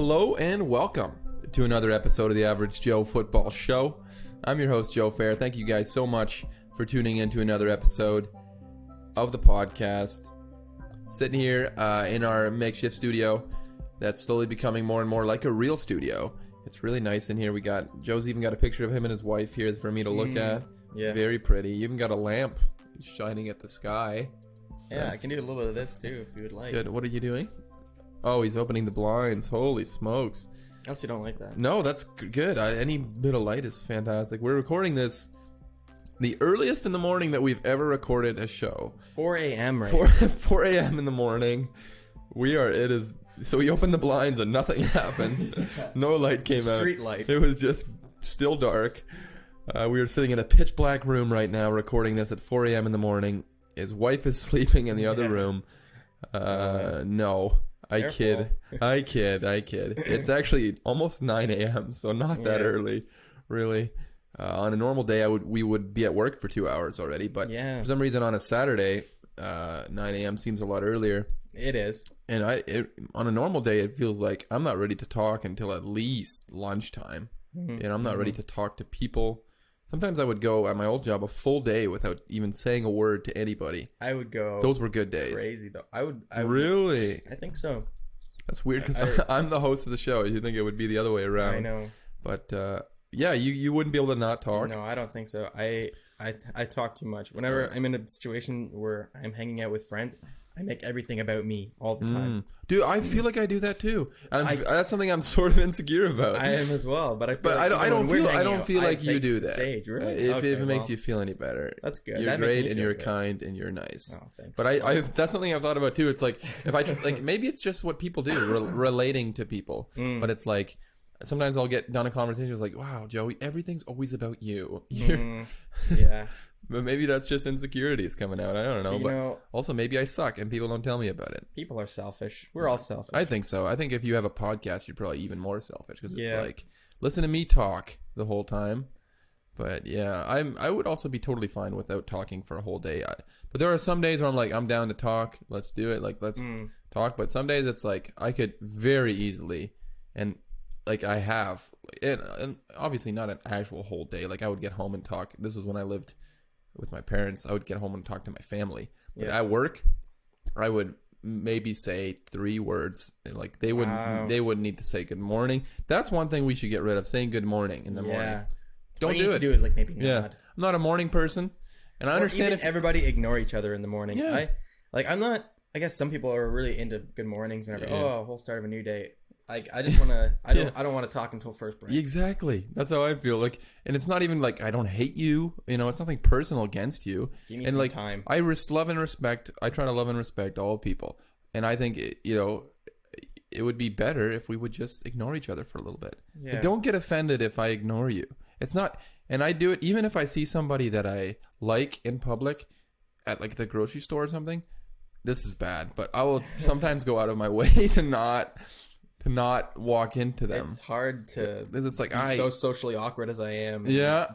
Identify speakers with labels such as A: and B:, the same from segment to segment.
A: Hello and welcome to another episode of the Average Joe Football Show. I'm your host, Joe Fair. Thank you guys so much for tuning in to another episode of the podcast. Sitting here in our makeshift studio that's slowly becoming more and more like a real studio. It's really nice in here. Joe's even got a picture of him and his wife here for me to look at. Yeah. Very pretty. You even got a lamp shining at the sky.
B: Yeah, I can do a little bit of this too if you would like.
A: Good. What are you doing? Oh, he's opening the blinds. Holy smokes.
B: Unless you don't like that.
A: No, that's good. Any bit of light is fantastic. We're recording this the earliest in the morning that we've ever recorded a show.
B: 4 a.m. right
A: 4 a.m. in the morning. So we opened the blinds and nothing happened. No light came out.
B: Street light.
A: It was just still dark. We are sitting in a pitch black room right now recording this at 4 a.m. in the morning. His wife is sleeping in the other room. No. I kid. It's actually almost 9 a.m., so not that early, really. On a normal day, we would be at work for 2 hours already, but for some reason on a Saturday, 9 a.m. seems a lot earlier.
B: It is.
A: And on a normal day, it feels like I'm not ready to talk until at least lunchtime, and I'm not ready to talk to people. Sometimes I would go at my old job a full day without even saying a word to anybody.
B: I would go.
A: Those were good days.
B: Crazy though. I would
A: really.
B: I think so.
A: That's weird because I'm the host of the show. You think it would be the other way around? I
B: know.
A: But you wouldn't be able to not talk.
B: No, I don't think so. I talk too much. Whenever I'm in a situation where I'm hanging out with friends, I make everything about me all the time.
A: Dude, I feel like I do that too. That's something I'm sort of insecure about.
B: I am as well, but
A: I don't feel like you do that.
B: Stage, really?
A: If it makes you feel any better,
B: that's good.
A: You're
B: that
A: great and you're
B: good.
A: Kind and you're nice.
B: Oh, thanks.
A: But that's something I've thought about too. It's like if I maybe it's just what people do, relating to people. But it's like sometimes I'll get done a conversation. It's like, wow, Joey, everything's always about you.
B: Yeah.
A: But maybe that's just insecurities coming out. I don't know. Also, maybe I suck and people don't tell me about it.
B: People are selfish. We're all selfish.
A: I think so. I think if you have a podcast, you're probably even more selfish because it's like, listen to me talk the whole time. But yeah, I would also be totally fine without talking for a whole day. But there are some days where I'm like, I'm down to talk. Let's do it. Like, let's talk. But some days it's like, I could very easily, and like I have, and obviously not an actual whole day. Like I would get home and talk. This was when I lived with my parents. I would get home and talk to my family. But at work, I would maybe say 3 words. Like they wouldn't need to say good morning. That's one thing we should get rid of, saying good morning in the morning. Don't do it. What you need to
B: do is like maybe nod.
A: Yeah. I'm not a morning person, and I understand if
B: everybody ignore each other in the morning. Yeah. I'm not. I guess some people are really into good mornings whenever a whole start of a new day. Like I just want to. I don't want to talk until first break.
A: Exactly. That's how I feel. Like, and it's not even like I don't hate you. It's nothing personal against you.
B: Give me some time.
A: I love and respect. I try to love and respect all people, and I think it would be better if we would just ignore each other for a little bit. Yeah. But don't get offended if I ignore you. It's not, and I do it even if I see somebody that I like in public, at like the grocery store or something. This is bad, but I will sometimes go out of my way to not walk into them.
B: It's hard to.
A: It's like
B: so socially awkward as I am.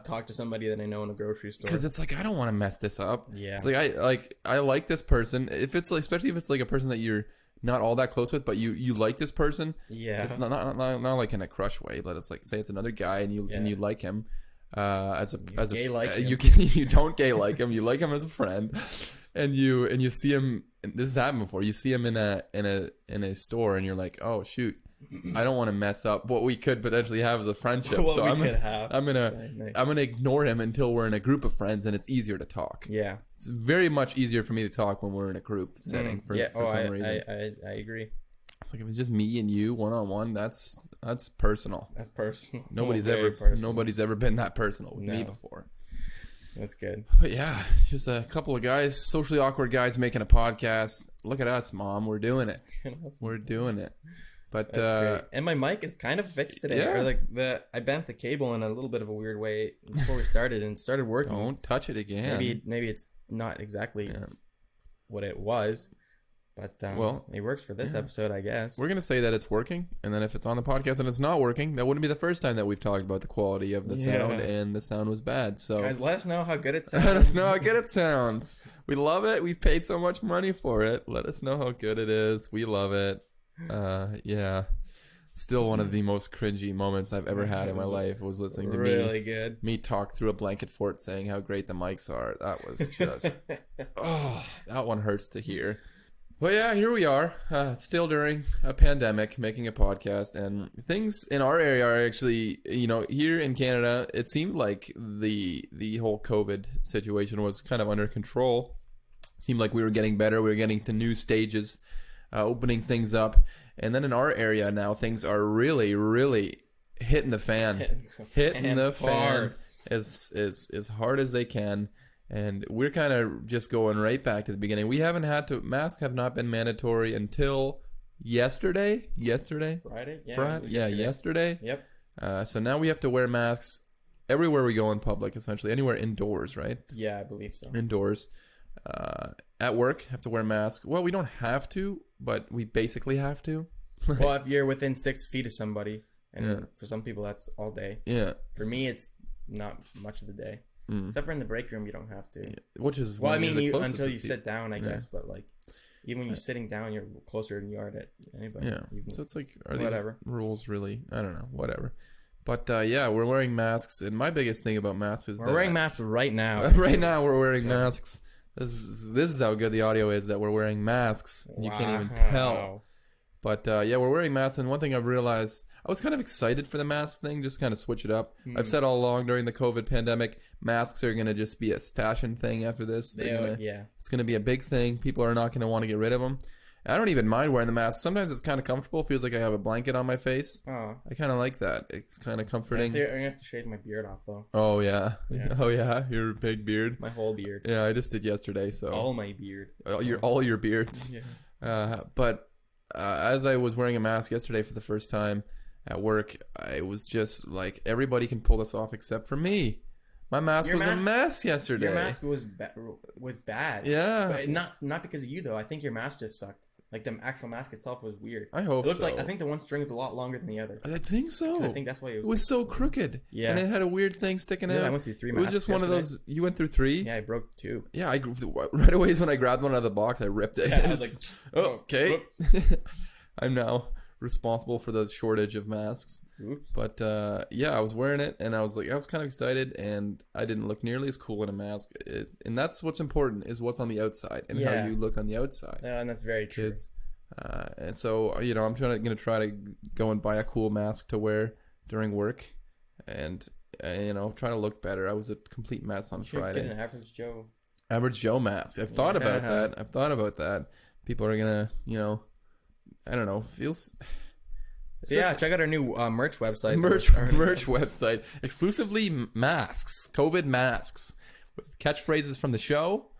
B: Talk to somebody that I know in a grocery store
A: because it's like I don't want to mess this up.
B: Yeah,
A: it's like I like this person. If it's like, especially if it's like a person that you're not all that close with, but you like this person.
B: Yeah,
A: it's not like in a crush way. Let us like say it's another guy and you like him. You don't gay like him. You like him as a friend, and you see him. And this has happened before. You see him in a store, and you're like, oh shoot, I don't want to mess up what we could potentially have as a friendship. I'm gonna ignore him until we're in a group of friends, and it's easier to talk.
B: Yeah,
A: it's very much easier for me to talk when we're in a group setting. For some reason,
B: I agree.
A: It's like if it's just me and you one on one, that's personal.
B: That's personal.
A: Nobody's ever been that personal with me before.
B: That's good.
A: But yeah, just a couple of guys, socially awkward guys making a podcast. Look at us, Mom. We're doing it. We're doing it. But
B: and my mic is kind of fixed today. Yeah. Or I bent the cable in a little bit of a weird way before we started, and it started working.
A: Don't touch it again.
B: Maybe it's not exactly what it was. But it works for this episode, I guess.
A: We're going to say that it's working, and then if it's on the podcast and it's not working, that wouldn't be the first time that we've talked about the quality of the sound, and the sound was bad. So
B: guys, let us know how good it sounds.
A: Let us know how good it sounds. We love it. We've paid so much money for it. Let us know how good it is. We love it. Yeah. Still one of the most cringy moments I've ever had in my life was listening to me talk through a blanket fort saying how great the mics are. That was just, that one hurts to hear. But yeah, here we are, still during a pandemic, making a podcast, and things in our area are actually, here in Canada, it seemed like the whole COVID situation was kind of under control. It seemed like we were getting better. We were getting to new stages, opening things up. And then in our area now, things are really, really hitting the fan. Hitting the fan as hard as they can. And we're kind of just going right back to the beginning. We haven't had to... Masks have not been mandatory until yesterday.
B: Friday?
A: Yeah, yesterday.
B: Yep.
A: So now we have to wear masks everywhere we go in public, essentially. Anywhere indoors, right?
B: Yeah, I believe so.
A: Indoors. At work, have to wear masks. Well, we don't have to, but we basically have to.
B: Well, if you're within 6 feet of somebody, and for some people that's all day.
A: Yeah.
B: For me, it's not much of the day. Except for in the break room, you don't have to. Yeah.
A: Which is
B: until you sit down, I guess. But like, even when you're sitting down, you're closer than you are to anybody.
A: Yeah. So it's like, are these rules really? I don't know. Whatever. But yeah, we're wearing masks, and my biggest thing about masks is
B: we're wearing masks right now.
A: Right now, we're wearing masks. This is how good the audio is that we're wearing masks. And you can't even tell. But yeah, we're wearing masks. And one thing I've realized, I was kind of excited for the mask thing, just kind of switch it up. I've said all along during the COVID pandemic, masks are going to just be a fashion thing after this. It's going to be a big thing. People are not going to want to get rid of them. I don't even mind wearing the mask. Sometimes it's kind of comfortable. It feels like I have a blanket on my face.
B: Oh.
A: I kind of like that. It's kind of comforting.
B: I'm going to have to shave my beard off, though.
A: Oh, yeah. Oh, yeah. Your big beard.
B: My whole beard.
A: Yeah, I just did yesterday. So
B: all my beard.
A: All your beards. Yeah. But as I was wearing a mask yesterday for the first time at work, I was just like, everybody can pull this off except for me. My mask was a mess yesterday.
B: Your mask was bad.
A: Yeah.
B: But not because of you, though. I think your mask just sucked. Like, the actual mask itself was weird.
A: I hope so.
B: It looked like, I think the one string is a lot longer than the other.
A: I think so.
B: I think that's why
A: it was so crooked.
B: Yeah.
A: And it had a weird thing sticking out.
B: I went through 3 masks.
A: It was just one of those. You went through 3?
B: Yeah, I broke 2.
A: Yeah, right away when I grabbed one out of the box, I ripped it.
B: Yeah, I was like,
A: okay. I'm now responsible for the shortage of masks.
B: Oops.
A: But yeah, I was wearing it, and I was kind of excited, and I didn't look nearly as cool in a mask. And that's what's important, is what's on the outside and how you look on the outside.
B: Yeah, and that's very true.
A: Kids. And so, I'm gonna try to go and buy a cool mask to wear during work, and try to look better. I was a complete mess on Friday.
B: Get an
A: average Joe mask. I've thought about that. People are gonna, I don't know, feels.
B: So yeah, check out our new merch website.
A: Merch website, exclusively masks, COVID masks, with catchphrases from the show.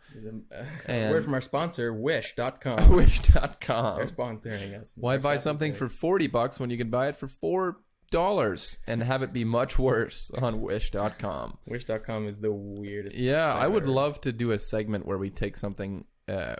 B: And word from our sponsor, Wish.com.
A: Wish.com.
B: They're sponsoring us.
A: Why buy something for $40 when you can buy it for $4 and have it be much worse on Wish.com?
B: Wish.com is the weirdest.
A: Yeah, I would love to do a segment where we take something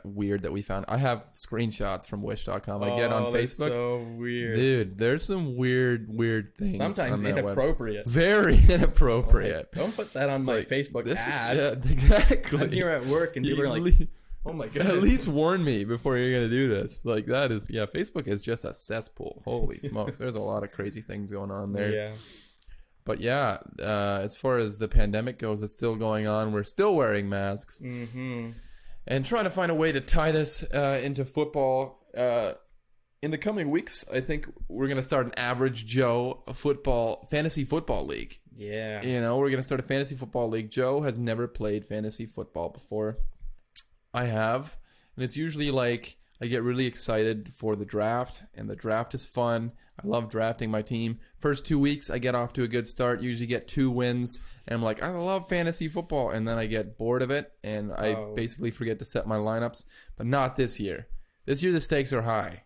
A: weird that we found. I have screenshots from Wish.com. I get on Facebook.
B: So weird,
A: dude. There's some weird things.
B: Sometimes on inappropriate.
A: Very inappropriate.
B: Don't put that on my Facebook ad.
A: Yeah, exactly.
B: I'm here at work and people are like, "Oh my god!"
A: At least warn me before you're gonna do this. Like, that is, Facebook is just a cesspool. Holy smokes! There's a lot of crazy things going on there.
B: Yeah.
A: But yeah, as far as the pandemic goes, it's still going on. We're still wearing masks.
B: Mm-hmm.
A: And trying to find a way to tie this into football. In the coming weeks, I think we're going to start an Average Joe fantasy football league.
B: Yeah.
A: We're going to start a fantasy football league. Joe has never played fantasy football before. I have. And it's usually like I get really excited for the draft, and the draft is fun. I love drafting my team. First 2 weeks, I get off to a good start, usually get 2 wins. And I'm like, I love fantasy football. And then I get bored of it, and I basically forget to set my lineups. But not this year. This year, the stakes are high.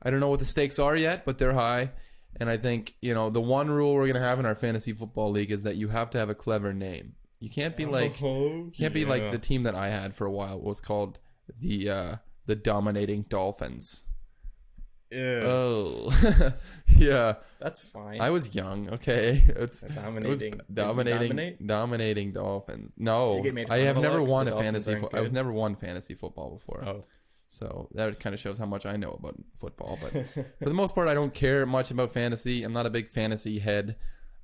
A: I don't know what the stakes are yet, but they're high. And I think, the one rule we're going to have in our fantasy football league is that you have to have a clever name. You can't be like the team that I had for a while. It was called the Dominating Dolphins.
B: Ew.
A: Oh, yeah.
B: That's fine.
A: I was young. Okay, dominating Dolphins. No, I have never won a fantasy. I've never won fantasy football before.
B: Oh,
A: So that kind of shows how much I know about football. But for the most part, I don't care much about fantasy. I'm not a big fantasy head.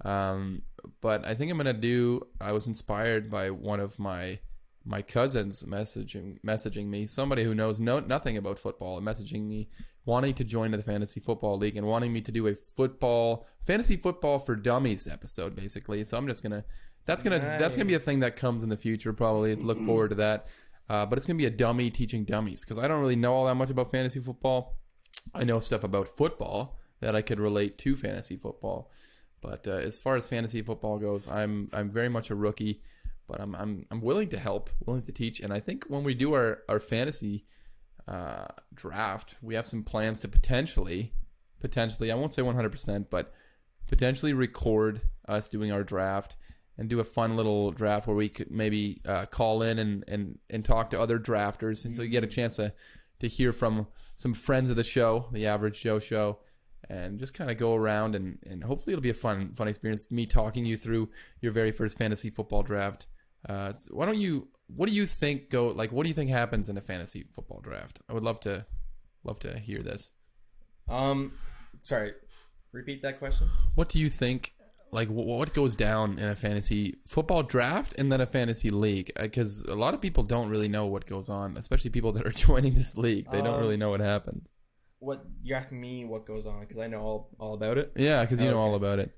A: But I think I was inspired by one of my cousins messaging me, somebody who knows nothing about football, messaging me, wanting to join the fantasy football league and wanting me to do a fantasy football for dummies episode, basically. So I'm just that's gonna be a thing that comes in the future, probably. Look forward to that. But it's gonna be a dummy teaching dummies, because I don't really know all that much about fantasy football. I know stuff about football that I could relate to fantasy football. But as far as fantasy football goes, I'm very much a rookie, but I'm willing to help, willing to teach. And I think when we do our fantasy draft, we have some plans to potentially, I won't say 100%, but potentially record us doing our draft and do a fun little draft where we could maybe call in and talk to other drafters. And so you get a chance to hear from some friends of the show, the Average Joe Show, and just kind of go around and hopefully it'll be a fun experience, me talking you through your very first fantasy football draft. What do you think happens in a fantasy football draft? I would love to hear this.
B: Sorry, repeat that question.
A: What do you think, like what goes down in a fantasy football draft and then a fantasy league? Because a lot of people don't really know what goes on, especially people that are joining this league. They don't really know what happens.
B: What you're asking me what goes on, because I know all about it.
A: Yeah, because you know all about it.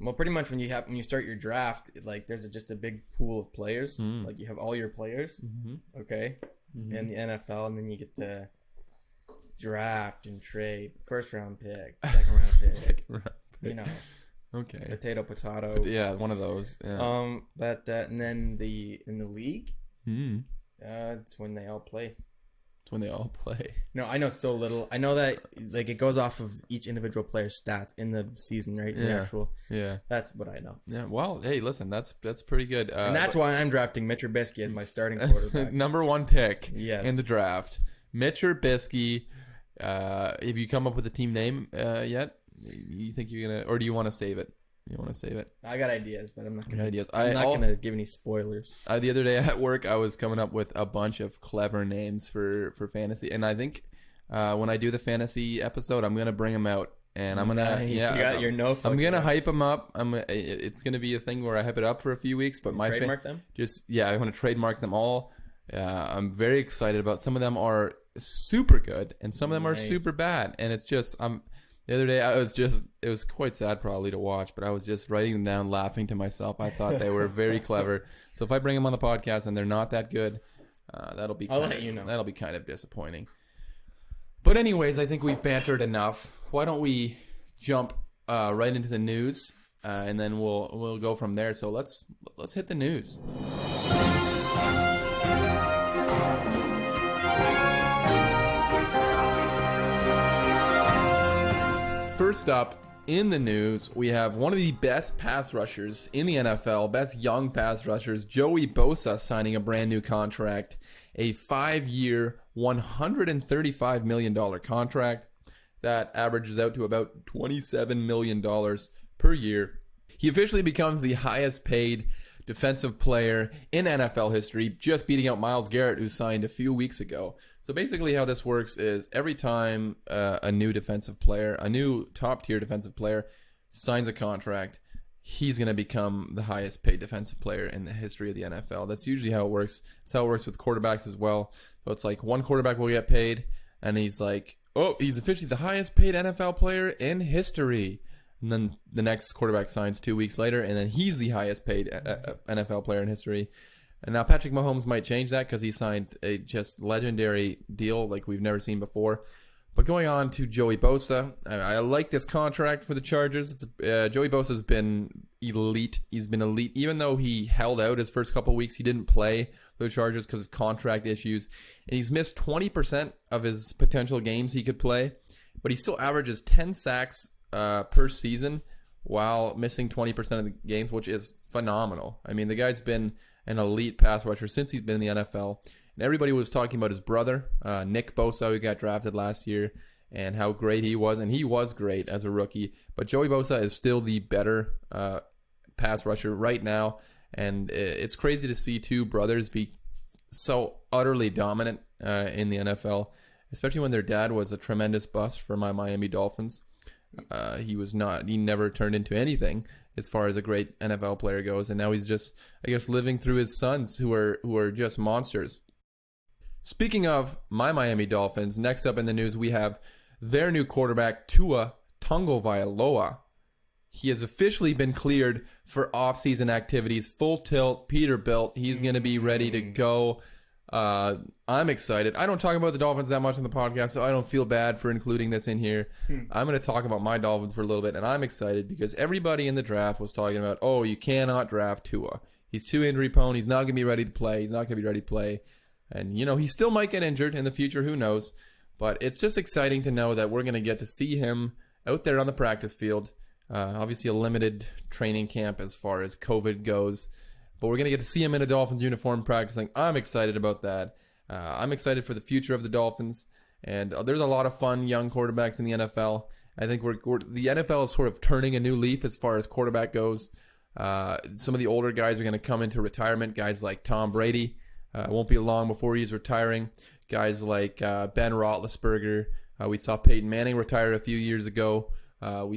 B: Well, pretty much when you start your draft, like there's just a big pool of players. Like you have all your players, okay, in the NFL, and then you get to draft and trade first round pick, second round pick, you know,
A: okay,
B: potato.
A: Yeah, one of those. Yeah.
B: But and then in the league, it's when they all play.
A: It's when they all play.
B: No, I know so little. I know that like it goes off of each individual player's stats in the season, right?
A: Yeah.
B: That's what I know.
A: Yeah. Well, hey, listen, that's pretty good.
B: And that's why I'm drafting Mitch Trubisky as my starting quarterback.
A: Number 1 pick
B: in
A: the draft. Mitch Trubisky. Have you come up with a team name yet? You think you're gonna, or do you want to save it? You want to save it?
B: I got ideas, but I'm not gonna.
A: I'm
B: not gonna give any spoilers.
A: The other day at work, I was coming up with a bunch of clever names for fantasy, and I think when I do the fantasy episode, I'm gonna bring them out, and I'm gonna
B: you got your notebook.
A: I'm gonna hype them up. It's gonna be a thing where I hype it up for a few weeks, but my
B: trademark them.
A: I'm gonna trademark them all. I'm very excited about. Some of them are super good, and some of them are super bad, and it's just the other day, it was quite sad probably to watch, but I was just writing them down, laughing to myself. I thought they were very clever. So if I bring them on the podcast and they're not that good, that'll be kind of disappointing. But anyways, I think we've bantered enough. Why don't we jump right into the news, and then we'll go from there. So let's hit the news. First up in the news, we have one of the best pass rushers in the NFL, best young pass rushers, Joey Bosa, signing a brand new contract, a 5-year, $135 million contract that averages out to about $27 million per year. He officially becomes the highest paid defensive player in NFL history, just beating out Myles Garrett, who signed a few weeks ago. So basically how this works is every time a new top-tier defensive player signs a contract, he's going to become the highest paid defensive player in the history of the NFL. That's usually how it works. That's how it works with quarterbacks as well. So it's like one quarterback will get paid, and he's like, oh, he's officially the highest paid NFL player in history. And then the next quarterback signs 2 weeks later, and then he's the highest paid NFL player in history. And now Patrick Mahomes might change that because he signed a just legendary deal like we've never seen before. But going on to Joey Bosa, I like this contract for the Chargers. Joey Bosa's been elite. He's been elite. Even though he held out his first couple weeks, he didn't play for the Chargers because of contract issues. And he's missed 20% of his potential games he could play. But he still averages 10 sacks per season while missing 20% of the games, which is phenomenal. I mean, the guy's been an elite pass rusher since he's been in the NFL. And everybody was talking about his brother, Nick Bosa, who got drafted last year, and how great he was. And he was great as a rookie. But Joey Bosa is still the better pass rusher right now. And it's crazy to see two brothers be so utterly dominant in the NFL, especially when their dad was a tremendous bust for my Miami Dolphins. He never turned into anything as far as a great NFL player goes, and now he's just, I guess, living through his sons who are just monsters. Speaking of my Miami Dolphins, next up in the news we have their new quarterback Tua Tagovailoa. He has officially been cleared for off-season activities, full tilt, Peterbilt. He's going to be ready to go. I'm excited. I don't talk about the Dolphins that much on the podcast, so I don't feel bad for including this in here. I'm going to talk about my Dolphins for a little bit, and I'm excited because everybody in the draft was talking about, oh, you cannot draft Tua. He's too injury prone. He's not going to be ready to play. He's not going to be ready to play. And, he still might get injured in the future. Who knows? But it's just exciting to know that we're going to get to see him out there on the practice field. Obviously a limited training camp as far as COVID goes. But we're going to get to see him in a Dolphins uniform practicing. I'm excited about that. I'm excited for the future of the Dolphins. And there's a lot of fun young quarterbacks in the NFL. I think the NFL is sort of turning a new leaf as far as quarterback goes. Some of the older guys are going to come into retirement. Guys like Tom Brady. Won't be long before he's retiring. Guys like Ben Roethlisberger. We saw Peyton Manning retire a few years ago. We're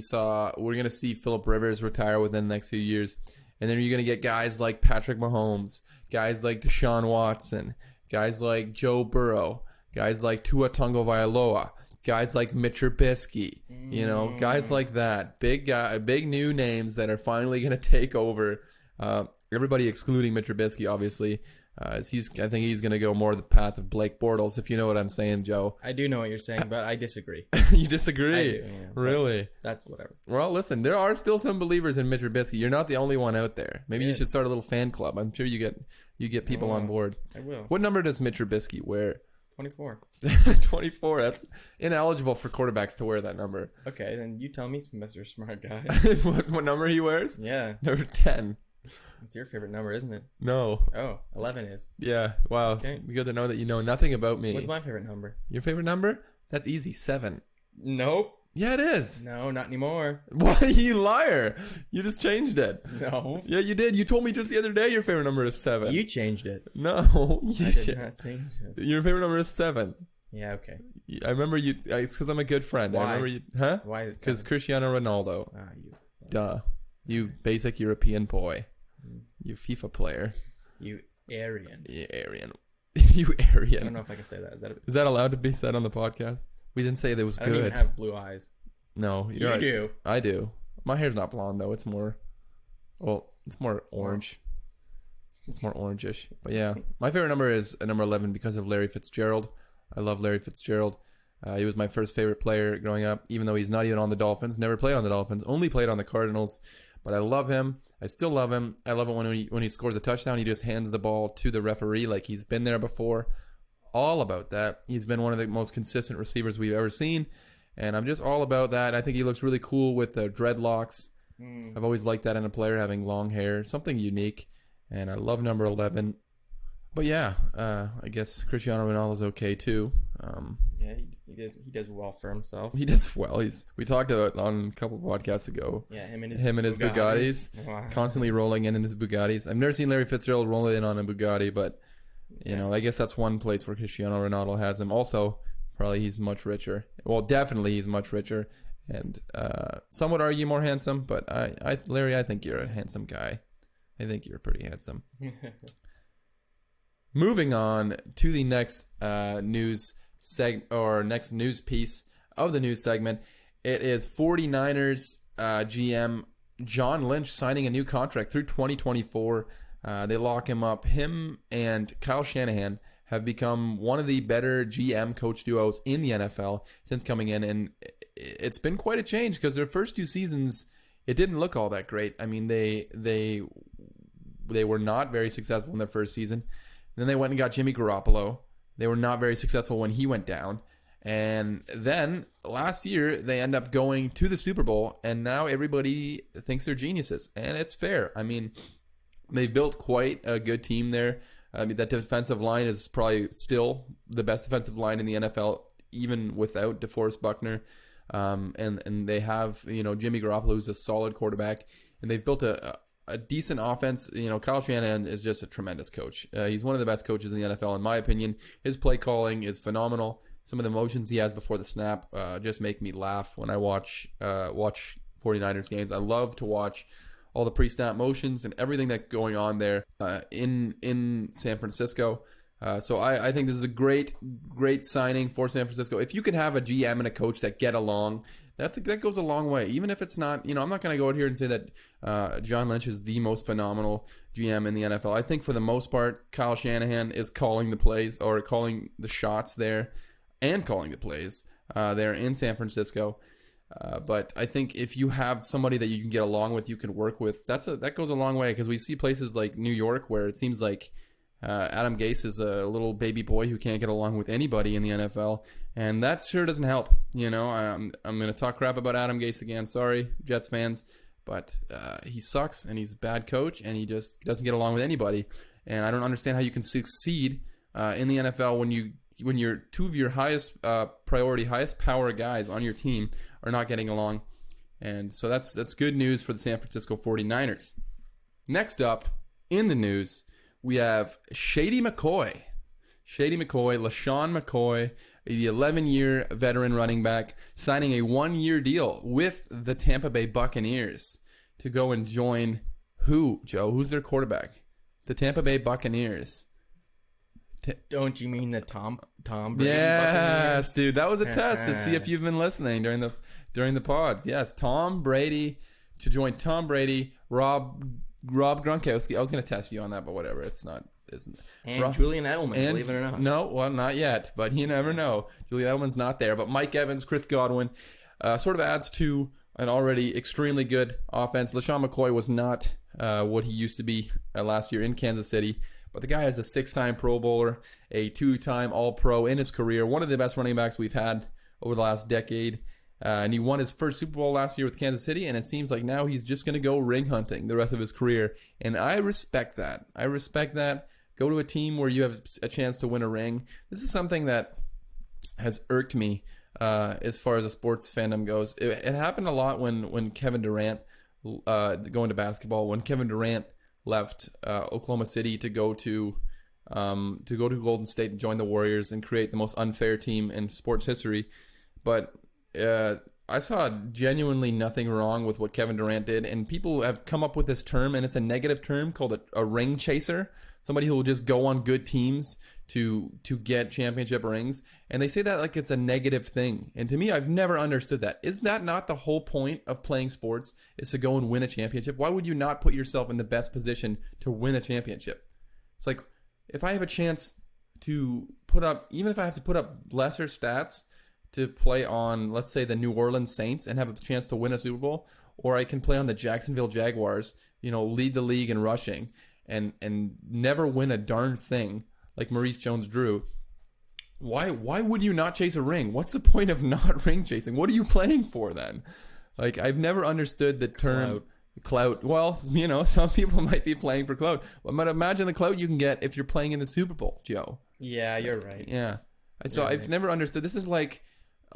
A: going to see Phillip Rivers retire within the next few years. And then you're going to get guys like Patrick Mahomes, guys like Deshaun Watson, guys like Joe Burrow, guys like Tua Tagovailoa, guys like Mitch Trubisky, guys like that. Big new names that are finally going to take over. Everybody excluding Mitch Trubisky, obviously. I think he's going to go more the path of Blake Bortles, if you know what I'm saying, Joe.
B: I do know what you're saying, but I disagree.
A: You disagree?
B: I do, yeah,
A: really?
B: That's whatever.
A: Well, listen, there are still some believers in Mitch Trubisky. You're not the only one out there. Maybe you should start a little fan club. I'm sure you get people on board.
B: I will.
A: What number does Mitch Trubisky wear?
B: 24.
A: 24. That's ineligible for quarterbacks to wear that number.
B: Okay, then you tell me, Mr. Smart Guy.
A: what number he wears?
B: Yeah.
A: Number 10.
B: It's your favorite number, isn't it?
A: No.
B: Oh, 11 is.
A: Yeah. Wow. Okay. It's good to know that you know nothing about me.
B: What's my favorite number?
A: Your favorite number? That's easy. 7.
B: Nope.
A: Yeah, it is.
B: No, not anymore.
A: What? You liar. You just changed it.
B: No.
A: Yeah, you did. You told me just the other day your favorite number is 7.
B: You changed it.
A: No.
B: I did not change it.
A: Your favorite number is 7.
B: Yeah, okay.
A: I remember you. It's because I'm a good friend.
B: Why?
A: I remember you. Huh?
B: Why is it 7?
A: Because Cristiano Ronaldo.
B: You.
A: Duh. You basic European boy. You FIFA player.
B: You Aryan.
A: You Aryan. You Aryan.
B: I don't know if I can say that.
A: Is that allowed to be said on the podcast? We didn't say that it was good.
B: I don't even have blue eyes.
A: No.
B: You do.
A: I do. My hair's not blonde, though. It's more... Well, it's more orange. It's more orangish. But yeah. My favorite number is number 11 because of Larry Fitzgerald. I love Larry Fitzgerald. He was my first favorite player growing up, even though he's not even on the Dolphins. Never played on the Dolphins. Only played on the Cardinals. But I love him. I still love him. I love it when he scores a touchdown, he just hands the ball to the referee like he's been there before. All about that. He's been one of the most consistent receivers we've ever seen. And I'm just all about that. I think he looks really cool with the dreadlocks. I've always liked that in a player, having long hair. Something unique. And I love number 11. But yeah, I guess Cristiano Ronaldo's okay too.
B: Yeah, he does well for himself.
A: He does well. We talked about on a couple of podcasts ago.
B: Yeah, him and his
A: Bugattis.
B: Wow.
A: Constantly rolling in his Bugattis. I've never seen Larry Fitzgerald roll in on a Bugatti, but I guess that's one place where Cristiano Ronaldo has him. Also, probably he's much richer. Well, definitely he's much richer, and some would argue more handsome. But Larry, I think you're a handsome guy. I think you're pretty handsome. Moving on to the next news piece of the news segment. It is 49ers GM John Lynch signing a new contract through 2024. They lock him up. Him and Kyle Shanahan have become one of the better GM coach duos in the NFL since coming in, and it's been quite a change because their first 2 seasons, it didn't look all that great. I mean, they were not very successful in their first season. Then they went and got Jimmy Garoppolo. They were not very successful when he went down. And then last year, they end up going to the Super Bowl, and now everybody thinks they're geniuses. And it's fair. I mean, they built quite a good team there. I mean, that defensive line is probably still the best defensive line in the NFL, even without DeForest Buckner. And they have, Jimmy Garoppolo, who's a solid quarterback. And they've built a a decent offense. Kyle Shanahan is just a tremendous coach. He's one of the best coaches in the NFL, in my opinion. His play calling is phenomenal. Some of the motions he has before the snap just make me laugh when I watch 49ers games. I love to watch all the pre-snap motions and everything that's going on there in San Francisco. So I think this is a great signing for San Francisco. If you can have a GM and a coach that get along, that goes a long way. Even if it's not, I'm not going to go out here and say that John Lynch is the most phenomenal GM in the NFL. I think for the most part, Kyle Shanahan is calling the plays or calling the shots there and calling the plays there in San Francisco. But I think if you have somebody that you can get along with, you can work with, that goes a long way, because we see places like New York where it seems like Adam Gase is a little baby boy who can't get along with anybody in the NFL, and that sure doesn't help. I'm going to talk crap about Adam Gase again. Sorry, Jets fans, but he sucks, and he's a bad coach, and he just doesn't get along with anybody. And I don't understand how you can succeed in the NFL when you're two of your highest priority, highest power guys on your team are not getting along. And so that's good news for the San Francisco 49ers. Next up in the news, we have LeSean McCoy, LeSean McCoy, the 11-year veteran running back, signing a 1-year deal with the Tampa Bay Buccaneers to go and join who, Joe? Who's their quarterback? The Tampa Bay Buccaneers.
B: Don't you mean the Tom Brady
A: Yes,
B: Buccaneers?
A: Dude, that was a test to see if you've been listening during the pods. Yes, Tom Brady to join Tom Brady, Rob Gronkowski. I was going to test you on that, but whatever.
B: And Julian Edelman, believe it or not.
A: No, well, not yet, but you never know. Julian Edelman's not there, but Mike Evans, Chris Godwin sort of adds to an already extremely good offense. LeSean McCoy was not what he used to be last year in Kansas City, but the guy is a 6-time Pro Bowler, a 2-time All-Pro in his career, one of the best running backs we've had over the last decade. And he won his first Super Bowl last year with Kansas City, and it seems like now he's just going to go ring hunting the rest of his career. And I respect that. Go to a team where you have a chance to win a ring. This is something that has irked me as far as a sports fandom goes. It happened a lot when Kevin Durant, going to basketball, when Kevin Durant left Oklahoma City to go to Golden State and join the Warriors and create the most unfair team in sports history. But I saw genuinely nothing wrong with what Kevin Durant did, and people have come up with this term, and it's a negative term called a ring chaser. Somebody who will just go on good teams to get championship rings, and they say that like it's a negative thing. And to me, I've never understood that. Is that not the whole point of playing sports, is to go and win a championship? Why would you not put yourself in the best position to win a championship? It's like, if I have a chance to put up, even if I have to put up lesser stats to play on, let's say, the New Orleans Saints and have a chance to win a Super Bowl, or I can play on the Jacksonville Jaguars, lead the league in rushing and never win a darn thing like Maurice Jones-Drew, why would you not chase a ring? What's the point of not ring chasing? What are you playing for then? Like, I've never understood the term clout. Well, some people might be playing for clout, but imagine the clout you can get if you're playing in the Super Bowl, Joe.
B: Yeah, you're right.
A: Yeah. So I've never understood. This is like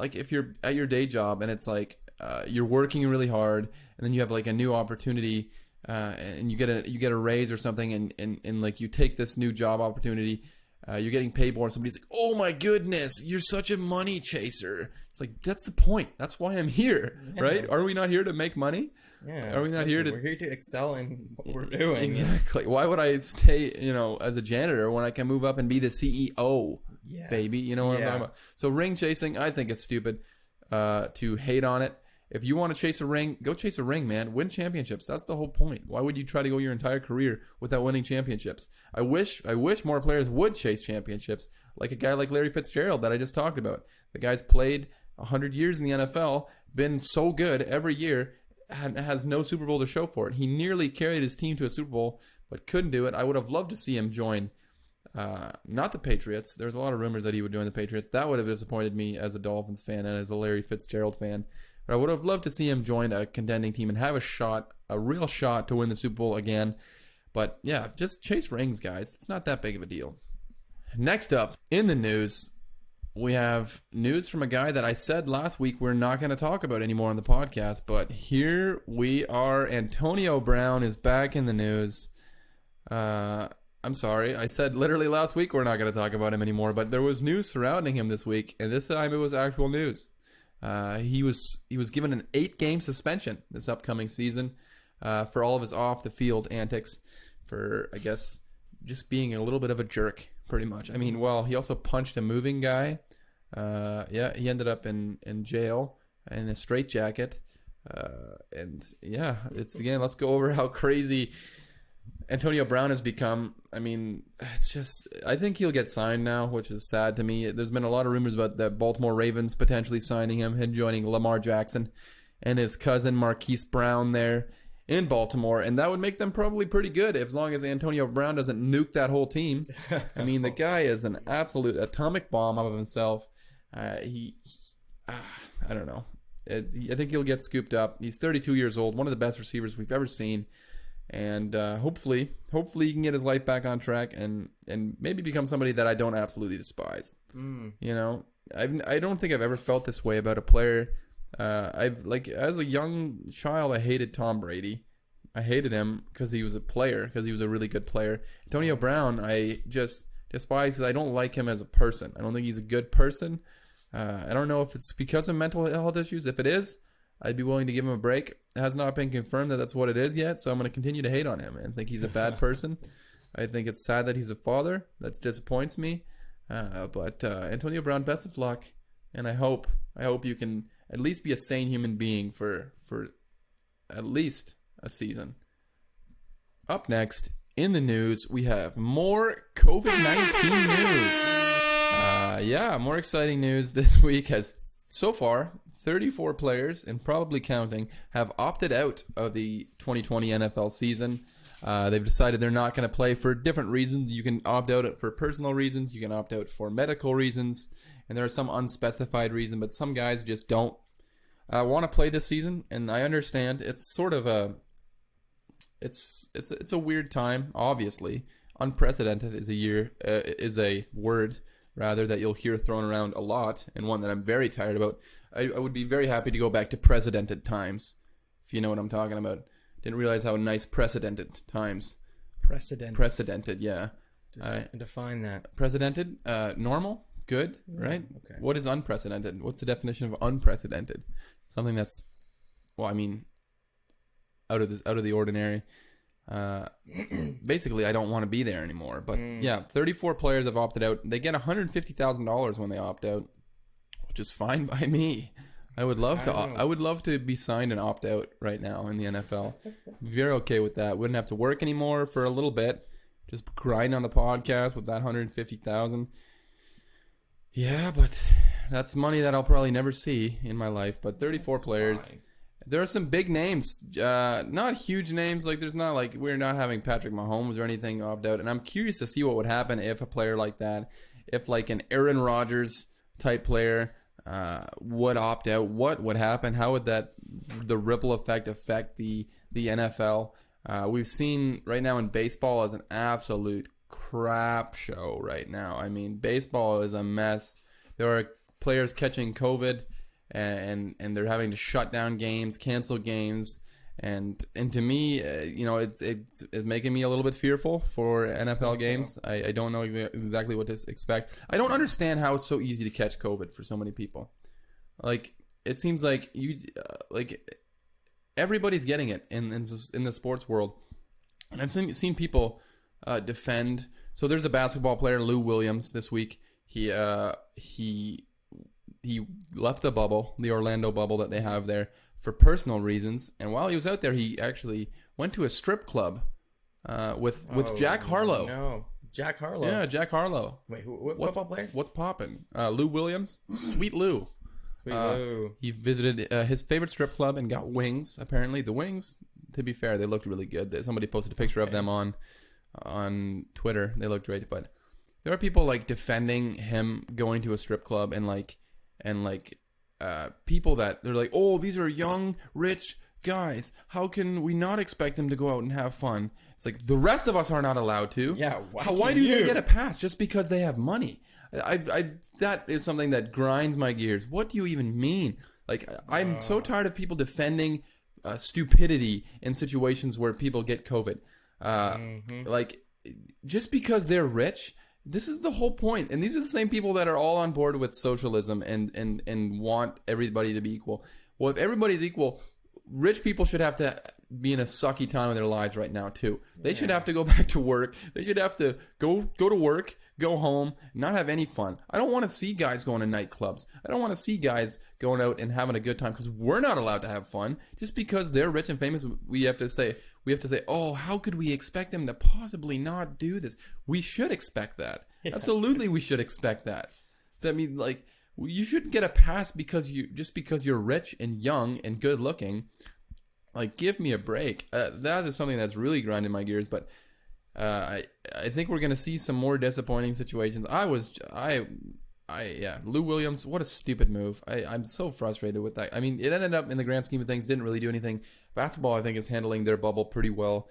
A: if you're at your day job and it's like you're working really hard, and then you have like a new opportunity, and you get a raise or something, and like you take this new job opportunity, you're getting paid more, and somebody's like, "Oh my goodness, you're such a money chaser." It's like, that's the point. That's why I'm here, right? Are we not here to make money?
B: Yeah.
A: Are we not here to?
B: We're here to excel in what we're doing.
A: Exactly. Why would I stay, as a janitor when I can move up and be the CEO? Yeah. Baby, you know what I'm talking about. So ring chasing, I think it's stupid to hate on it. If you want to chase a ring, go chase a ring, man. Win championships. That's the whole point. Why would you try to go your entire career without winning championships? I wish more players would chase championships, like a guy like Larry Fitzgerald that I just talked about. The guy's played 100 years in the NFL, been so good every year, has no Super Bowl to show for it. He nearly carried his team to a Super Bowl, but couldn't do it. I would have loved to see him join not the Patriots. There's a lot of rumors that he would join the Patriots. That would have disappointed me as a Dolphins fan and as a Larry Fitzgerald fan. But I would have loved to see him join a contending team and have a real shot to win the Super Bowl again. But yeah, just chase rings, guys. It's not that big of a deal. Next up in the news, we have news from a guy that I said last week we're not going to talk about anymore on the podcast, but here we are. Antonio Brown is back in the news. I'm sorry. I said literally last week we're not going to talk about him anymore, but there was news surrounding him this week, and this time it was actual news. He was given an 8-game suspension this upcoming season for all of his off-the-field antics, for, I guess, just being a little bit of a jerk, pretty much. I mean, well, he also punched a moving guy. He ended up in jail in a straitjacket. Let's go over how crazy Antonio Brown has become. I mean, it's just, I think he'll get signed now, which is sad to me. There's been a lot of rumors about the Baltimore Ravens potentially signing him joining Lamar Jackson and his cousin Marquise Brown there in Baltimore, and that would make them probably pretty good as long as Antonio Brown doesn't nuke that whole team. I mean, the guy is an absolute atomic bomb of himself. I don't know. I think he'll get scooped up. He's 32 years old, one of the best receivers we've ever seen. And hopefully he can get his life back on track and maybe become somebody that I don't absolutely despise. You know, I don't think I've ever felt this way about a player. As a young child, I hated Tom Brady. I hated him because he was a player, because he was a really good player. Antonio Brown, I just despise because I don't like him as a person. I don't think he's a good person. I don't know if it's because of mental health issues. If it is, I'd be willing to give him a break. It has not been confirmed that that's what it is yet, so I'm going to continue to hate on him and think he's a bad person. I think it's sad that he's a father. That disappoints me. But Antonio Brown, best of luck, and I hope you can at least be a sane human being for at least a season. Up next in the news, we have more COVID-19 news. More exciting news this week as so far 34 players, and probably counting, have opted out of the 2020 NFL season. They've decided they're not going to play for different reasons. You can opt out for personal reasons. You can opt out for medical reasons. And there are some unspecified reasons, but some guys just don't want to play this season. And I understand it's sort of it's a weird time, obviously. Unprecedented is a word rather that you'll hear thrown around a lot, and one that I'm very tired about. I would be very happy to go back to precedented times, if you know what I'm talking about. Didn't realize how nice precedented times. Precedented, yeah.
B: Define that.
A: Precedented, normal, good, right?
B: Okay.
A: What is unprecedented? What's the definition of unprecedented? Something that's, well, I mean, out of the ordinary. Basically, I don't want to be there anymore. But 34 players have opted out. They get $150,000 when they opt out, which is fine by me. I would love to be signed and opt out right now in the NFL. Very okay with that. Wouldn't have to work anymore for a little bit. Just grind on the podcast with that $150,000. Yeah, but that's money that I'll probably never see in my life. But 34 players.
B: Fine.
A: There are some big names, not huge names. Like there's not like we're not having Patrick Mahomes or anything opt out, and I'm curious to see what would happen if a player like that, if like an Aaron Rodgers type player would opt out. What would happen? How would the ripple effect affect the NFL? We've seen right now in baseball as an absolute crap show right now. I mean, baseball is a mess. There are players catching COVID. And they're having to shut down games, cancel games, and to me, it's making me a little bit fearful for NFL games. I don't know exactly what to expect. I don't understand how it's so easy to catch COVID for so many people. Like it seems like everybody's getting it in the sports world, and I've seen people defend. So there's a basketball player, Lou Williams, this week. He left the bubble, the Orlando bubble that they have there, for personal reasons. And while he was out there, he actually went to a strip club with Jack Harlow.
B: No, Jack Harlow.
A: Yeah, Jack Harlow.
B: Wait, what football player?
A: What's poppin'? Lou Williams, Sweet Lou.
B: Sweet Lou.
A: He visited his favorite strip club and got wings. Apparently, the wings, to be fair, they looked really good. Somebody posted a picture of them on Twitter. They looked great, but there are people like defending him going to a strip club and people that they're like, oh, these are young, rich guys, how can we not expect them to go out and have fun? It's like, the rest of us are not allowed to.
B: Yeah,
A: why do they get a pass just because they have money? That is something that grinds my gears. What do you even mean? Like, I'm so tired of people defending stupidity in situations where people get COVID. Like, just because they're rich, this is the whole point. And these are the same people that are all on board with socialism and want everybody to be equal. Well, if everybody's equal, rich people should have to be in a sucky time in their lives right now too. They should have to go back to work. They should have to go to work, go home, not have any fun. I don't want to see guys going to nightclubs. I don't want to see guys going out and having a good time because we're not allowed to have fun. Just because they're rich and famous, we have to say, oh, how could we expect them to possibly not do this? We should expect that. Yeah. Absolutely, we should expect that. I mean, like, you shouldn't get a pass because you're rich and young and good looking. Like, give me a break. That is something that's really grinding my gears. But I think we're gonna see some more disappointing situations. Lou Williams, what a stupid move. I'm so frustrated with that. I mean, it ended up in the grand scheme of things didn't really do anything. Basketball, I think, is handling their bubble pretty well,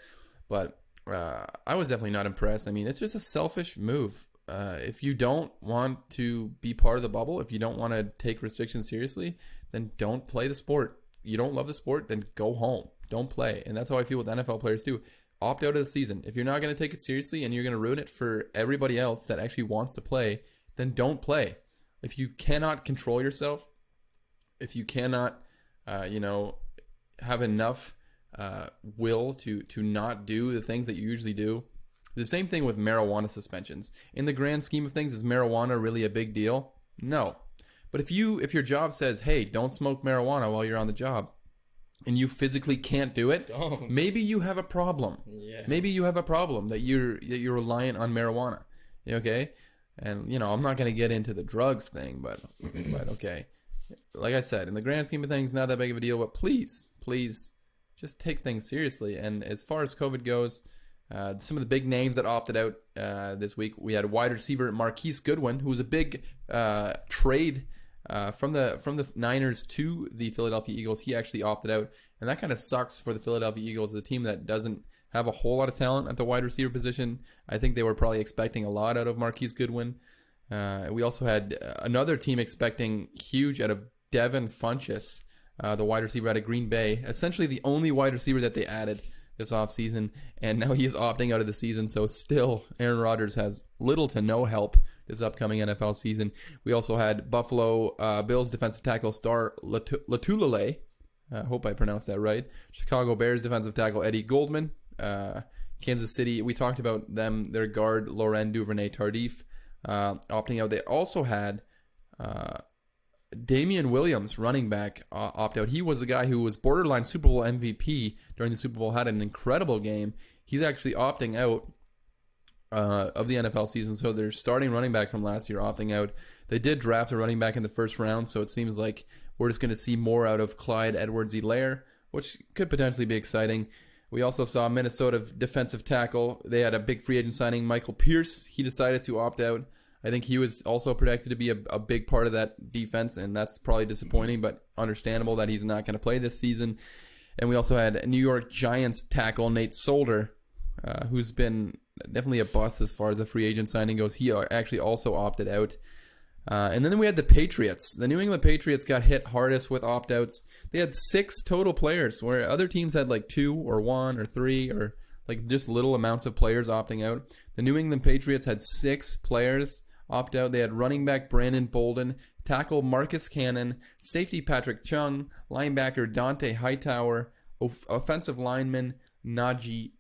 A: but I was definitely not impressed. I mean, it's just a selfish move. If you don't want to be part of the bubble, if you don't want to take restrictions seriously, then don't play the sport. You don't love the sport, then go home. Don't play. And that's how I feel with NFL players too. Opt out of the season. If you're not going to take it seriously and you're going to ruin it for everybody else that actually wants to play, then don't play. If you cannot control yourself, if you cannot, have enough will to not do the things that you usually do. The same thing with marijuana suspensions. In the grand scheme of things, is marijuana really a big deal? No. But if your job says, hey, don't smoke marijuana while you're on the job, and you physically can't do it, maybe you have a problem. Yeah. Maybe you have a problem that you're reliant on marijuana. Okay? And, I'm not going to get into the drugs thing, but okay. Like I said, in the grand scheme of things, not that big of a deal, but please, just take things seriously. And as far as COVID goes, some of the big names that opted out this week, we had wide receiver Marquise Goodwin, who was a big trade from the Niners to the Philadelphia Eagles. He actually opted out, and that kind of sucks for the Philadelphia Eagles, a team that doesn't have a whole lot of talent at the wide receiver position. I think they were probably expecting a lot out of Marquise Goodwin. We also had another team expecting huge out of Devin Funchess, the wide receiver out of Green Bay, essentially the only wide receiver that they added this offseason, and now he is opting out of the season, so still Aaron Rodgers has little to no help this upcoming NFL season. We also had Buffalo Bills defensive tackle star Latulele, I hope I pronounced that right, Chicago Bears defensive tackle Eddie Goldman, Kansas City, we talked about them, their guard Laurent Duvernay-Tardif opting out. They also had Damian Williams, running back, opt out. He was the guy who was borderline Super Bowl MVP during the Super Bowl, had an incredible game. He's actually opting out of the NFL season, so their starting running back from last year opting out. They did draft a running back in the first round, so it seems like we're just going to see more out of Clyde Edwards-Helaire, which could potentially be exciting. We also saw Minnesota defensive tackle. They had a big free agent signing, Michael Pierce. He decided to opt out. I think he was also projected to be a big part of that defense, and that's probably disappointing, but understandable that he's not going to play this season. And we also had New York Giants tackle Nate Solder, who's been definitely a bust as far as the free agent signing goes. He actually also opted out. And then we had the Patriots. The New England Patriots got hit hardest with opt-outs. They had 6 total players, where other teams had like 2 or 1 or 3 or like just little amounts of players opting out. The New England Patriots had 6 players opt out. They had running back Brandon Bolden, tackle Marcus Cannon, safety Patrick Chung, linebacker Dante Hightower, offensive lineman Najee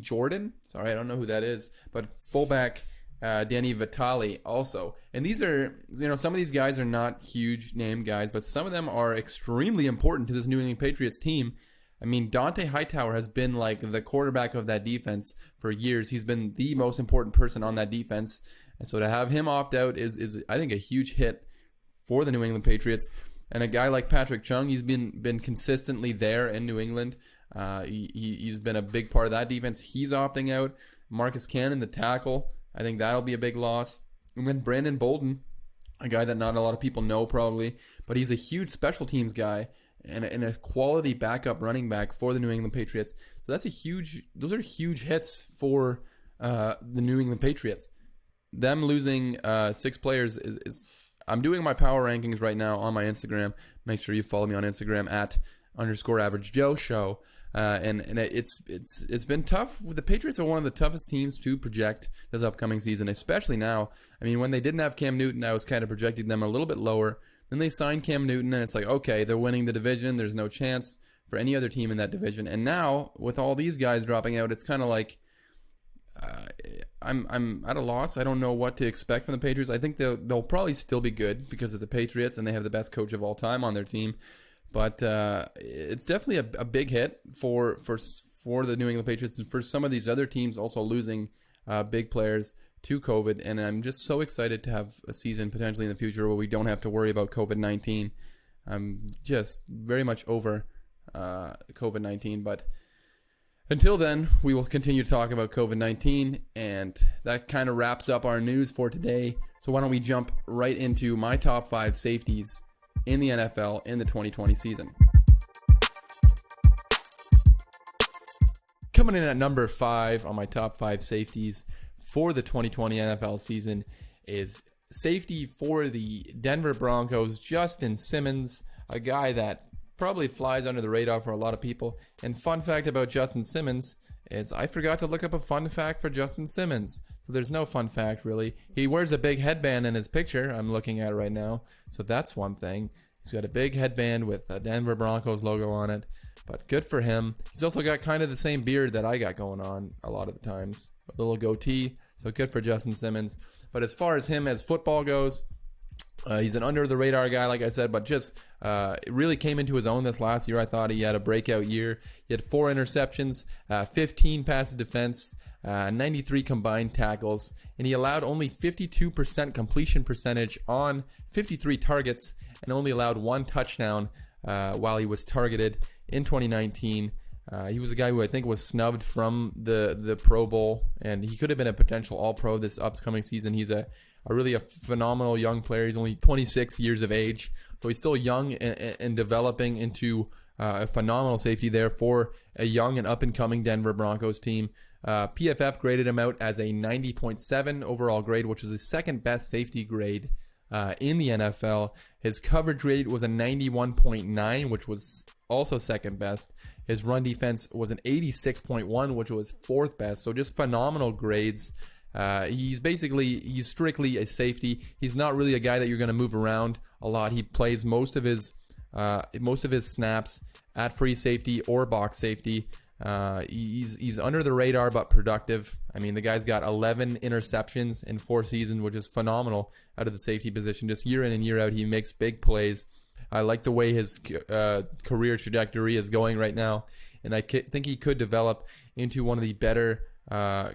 A: Jordan. Sorry, I don't know who that is, but fullback Danny Vitale also. And these are, some of these guys are not huge name guys, but some of them are extremely important to this New England Patriots team. I mean, Dante Hightower has been like the quarterback of that defense for years. He's been the most important person on that defense. And so to have him opt out is I think, a huge hit for the New England Patriots. And a guy like Patrick Chung, he's been consistently there in New England. He's been a big part of that defense. He's opting out. Marcus Cannon, the tackle, I think that'll be a big loss. And then Brandon Bolden, a guy that not a lot of people know probably, but he's a huge special teams guy. and a quality backup running back for the New England Patriots. So those are huge hits for the New England Patriots. Them losing 6 players is I'm doing my power rankings right now on my Instagram. Make sure you follow me on Instagram at _AverageJoeShow. And it's been tough. The Patriots are one of the toughest teams to project this upcoming season, especially now. I mean, when they didn't have Cam Newton, I was kind of projecting them a little bit lower. Then they signed Cam Newton, and it's like, okay, they're winning the division. There's no chance for any other team in that division. And now, with all these guys dropping out, it's kind of like I'm at a loss. I don't know what to expect from the Patriots. I think they'll probably still be good because of the Patriots, and they have the best coach of all time on their team. But it's definitely a big hit for the New England Patriots, and for some of these other teams also losing big players to COVID. And I'm just so excited to have a season potentially in the future where we don't have to worry about COVID-19. I'm just very much over COVID-19. But until then, we will continue to talk about COVID-19. And that kind of wraps up our news for today. So why don't we jump right into my top 5 safeties in the NFL in the 2020 season. Coming in at number 5 on my top 5 safeties for the 2020 NFL season is safety for the Denver Broncos, Justin Simmons, a guy that probably flies under the radar for a lot of people. And fun fact about Justin Simmons is I forgot to look up a fun fact for Justin Simmons. So there's no fun fact, really. He wears a big headband in his picture I'm looking at right now. So that's one thing. He's got a big headband with a Denver Broncos logo on it. But good for him. He's also got kind of the same beard that I got going on a lot of the times. A little goatee. So good for Justin Simmons. But as far as him as football goes, he's an under-the-radar guy, like I said, but just it really came into his own this last year. I thought he had a breakout year. He had 4 interceptions, 15 pass defense, 93 combined tackles, and he allowed only 52% completion percentage on 53 targets and only allowed 1 touchdown while he was targeted in 2019. He was a guy who I think was snubbed from the Pro Bowl, and he could have been a potential All-Pro this upcoming season. He's a really phenomenal young player. He's only 26 years of age, so he's still young and developing into a phenomenal safety there for a young and up-and-coming Denver Broncos team. PFF graded him out as a 90.7 overall grade, which is the second best safety grade in the NFL. His coverage rate was a 91.9, which was also second best. His run defense was an 86.1, which was 4th best. So just phenomenal grades. He's strictly a safety. He's not really a guy that you're going to move around a lot. He plays most of his snaps at free safety or box safety. He's under the radar but productive. I mean, the guy's got 11 interceptions in 4 seasons, which is phenomenal out of the safety position. Just year in and year out, he makes big plays. I like the way his career trajectory is going right now, and I think he could develop into one of the better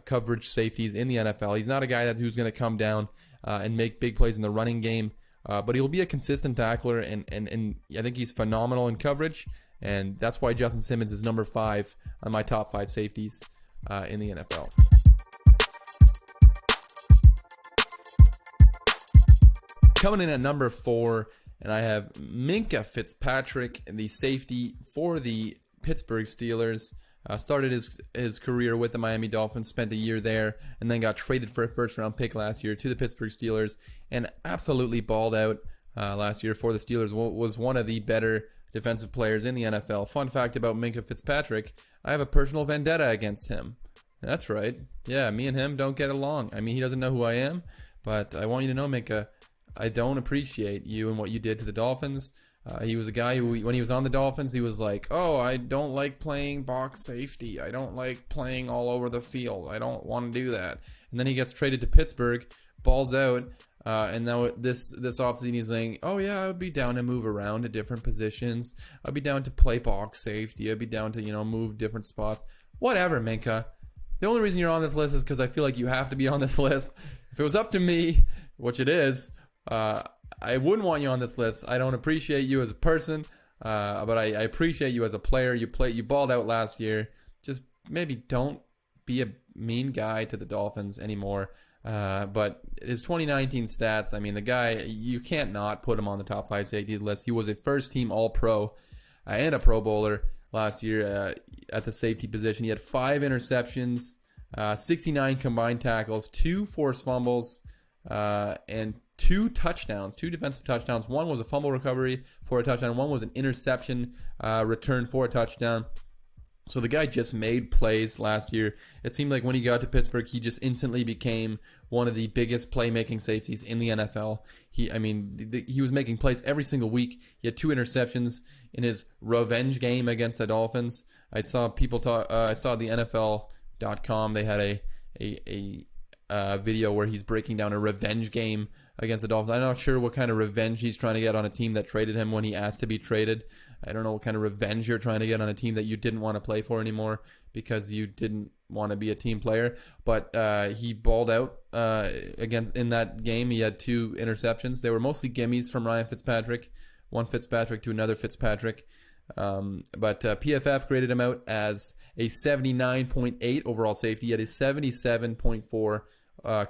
A: coverage safeties in the NFL. He's not a guy who's going to come down and make big plays in the running game, but he'll be a consistent tackler, and I think he's phenomenal in coverage, and that's why Justin Simmons is number 5 on my top 5 safeties in the NFL. Coming in at number 4, and I have Minkah Fitzpatrick, the safety for the Pittsburgh Steelers. Started his career with the Miami Dolphins, spent a year there, and then got traded for a first-round pick last year to the Pittsburgh Steelers, and absolutely balled out last year for the Steelers. Was one of the better defensive players in the NFL. Fun fact about Minkah Fitzpatrick, I have a personal vendetta against him. That's right. Yeah, me and him don't get along. I mean, he doesn't know who I am, but I want you to know, Minkah, I don't appreciate you and what you did to the Dolphins. He was a guy who, when he was on the Dolphins, he was like, oh, I don't like playing box safety. I don't like playing all over the field. I don't want to do that. And then he gets traded to Pittsburgh, balls out, and now this offseason he's saying, oh, yeah, I would be down to move around to different positions. I'd be down to play box safety. I'd be down to, move different spots. Whatever, Minkah. The only reason you're on this list is because I feel like you have to be on this list. If it was up to me, which it is, I wouldn't want you on this list. I don't appreciate you as a person, but I appreciate you as a player. You balled out last year. Just maybe don't be a mean guy to the Dolphins anymore. But his 2019 stats, I mean, the guy, you can't not put him on the top 5 safety list. He was a first-team All-Pro and a Pro Bowler last year at the safety position. He had 5 interceptions, 69 combined tackles, 2 forced fumbles, and 2 touchdowns, 2 defensive touchdowns. One was a fumble recovery for a touchdown. One was an interception return for a touchdown. So the guy just made plays last year. It seemed like when he got to Pittsburgh, he just instantly became one of the biggest playmaking safeties in the NFL. He was making plays every single week. He had 2 interceptions in his revenge game against the Dolphins. I saw people talk. I saw the NFL.com. They had a video where he's breaking down a revenge game against the Dolphins. I'm not sure what kind of revenge he's trying to get on a team that traded him when he asked to be traded. I don't know what kind of revenge you're trying to get on a team that you didn't want to play for anymore because you didn't want to be a team player. But he balled out again in that game. He had 2 interceptions. They were mostly gimmies from Ryan Fitzpatrick. One Fitzpatrick to another Fitzpatrick. But PFF graded him out as a 79.8 overall safety. He had a 77.4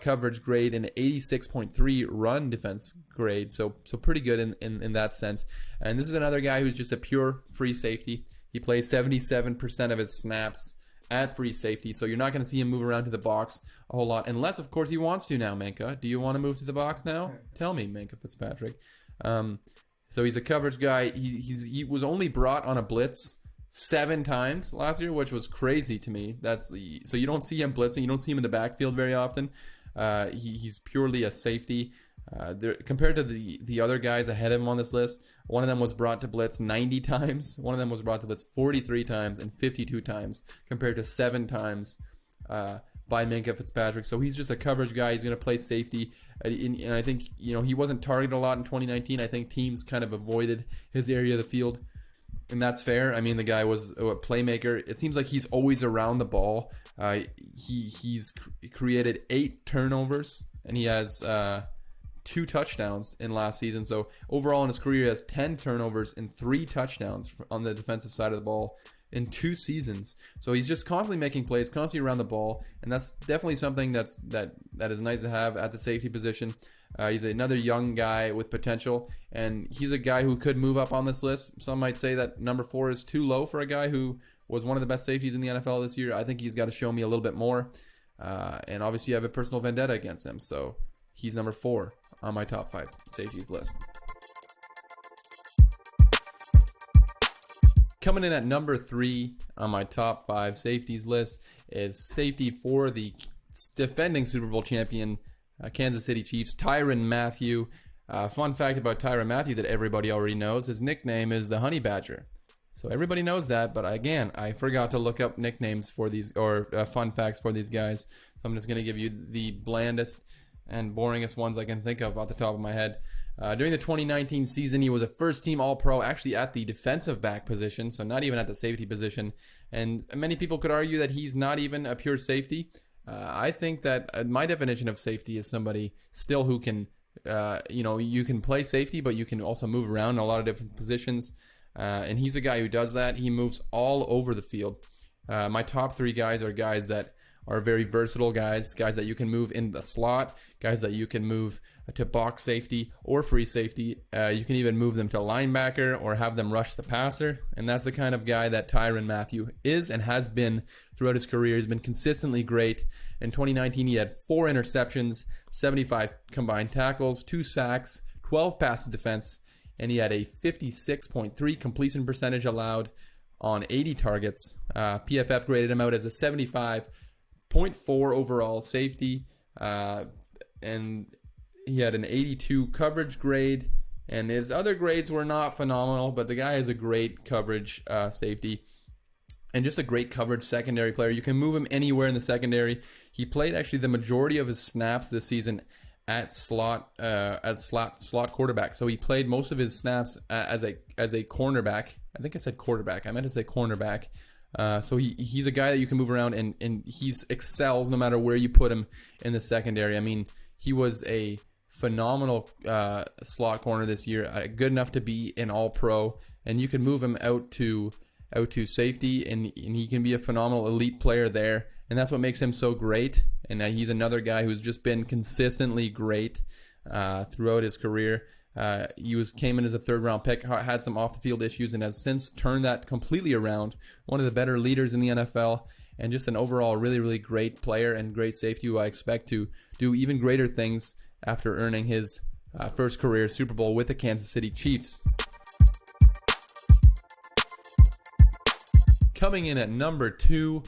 A: coverage grade and 86.3 run defense grade. So pretty good in that sense. And this is another guy who's just a pure free safety. He plays 77% of his snaps at free safety. So you're not going to see him move around to the box a whole lot. Unless, of course, he wants to now, Minka. Do you want to move to the box now? Tell me, Minka Fitzpatrick. So he's a coverage guy. He was only brought on a blitz 7 times last year, which was crazy to me. So you don't see him blitzing. You don't see him in the backfield very often. He's purely a safety. Compared to the other guys ahead of him on this list, one of them was brought to blitz 90 times. One of them was brought to blitz 43 times and 52 times compared to 7 times by Minka Fitzpatrick. So he's just a coverage guy. He's going to play safety. And I think, he wasn't targeted a lot in 2019. I think teams kind of avoided his area of the field. And that's fair. I mean, the guy was a playmaker. It seems like he's always around the ball. He's created 8 turnovers, and he has 2 touchdowns in last season. So overall in his career, he has 10 turnovers and 3 touchdowns on the defensive side of the ball in 2 seasons. So he's just constantly making plays, constantly around the ball, and that's definitely something that is nice to have at the safety position. He's another young guy with potential, and he's a guy who could move up on this list. Some might say that number 4 is too low for a guy who was one of the best safeties in the NFL this year. I think he's got to show me a little bit more, and obviously I have a personal vendetta against him, so he's number 4 on my top 5 safeties list. Coming in at number 3 on my top 5 safeties list is safety for the defending Super Bowl champion Kansas City Chiefs, Tyrann Mathieu. Fun fact about Tyrann Mathieu that everybody already knows: his nickname is the Honey Badger. So everybody knows that, but again, I forgot to look up nicknames for these, or fun facts for these guys. So I'm just going to give you the blandest and boringest ones I can think of off the top of my head. During the 2019 season, he was a first-team All-Pro, actually at the defensive back position, so not even at the safety position. And many people could argue that he's not even a pure safety. I think that my definition of safety is somebody still who can, you can play safety, but you can also move around in a lot of different positions. And he's a guy who does that. He moves all over the field. My top 3 guys are guys that are very versatile guys that you can move in the slot, guys that you can move to box safety or free safety. You can even move them to linebacker or have them rush the passer. And that's the kind of guy that Tyrann Mathieu is and has been throughout his career. He's been consistently great. In 2019, he had 4 interceptions, 75 combined tackles, 2 sacks, 12 passes defense, and he had a 56.3 completion percentage allowed on 80 targets. PFF graded him out as a 75.4 overall safety, and he had an 82 coverage grade, and his other grades were not phenomenal, but the guy is a great coverage safety and just a great coverage secondary player. You can move him anywhere in the secondary. He played actually the majority of his snaps this season at slot quarterback. So he played most of his snaps as a cornerback. I think I said quarterback. I meant to say cornerback. So he's a guy that you can move around, and he excels no matter where you put him in the secondary. I mean, he was a phenomenal slot corner this year, good enough to be an All-Pro, and you can move him out to safety, and he can be a phenomenal elite player there, and that's what makes him so great. And he's another guy who's just been consistently great throughout his career. He came in as a third-round pick, had some off-the-field issues, and has since turned that completely around. One of the better leaders in the NFL, and just an overall really, really great player and great safety who I expect to do even greater things after earning his first career Super Bowl with the Kansas City Chiefs. Coming in at number 2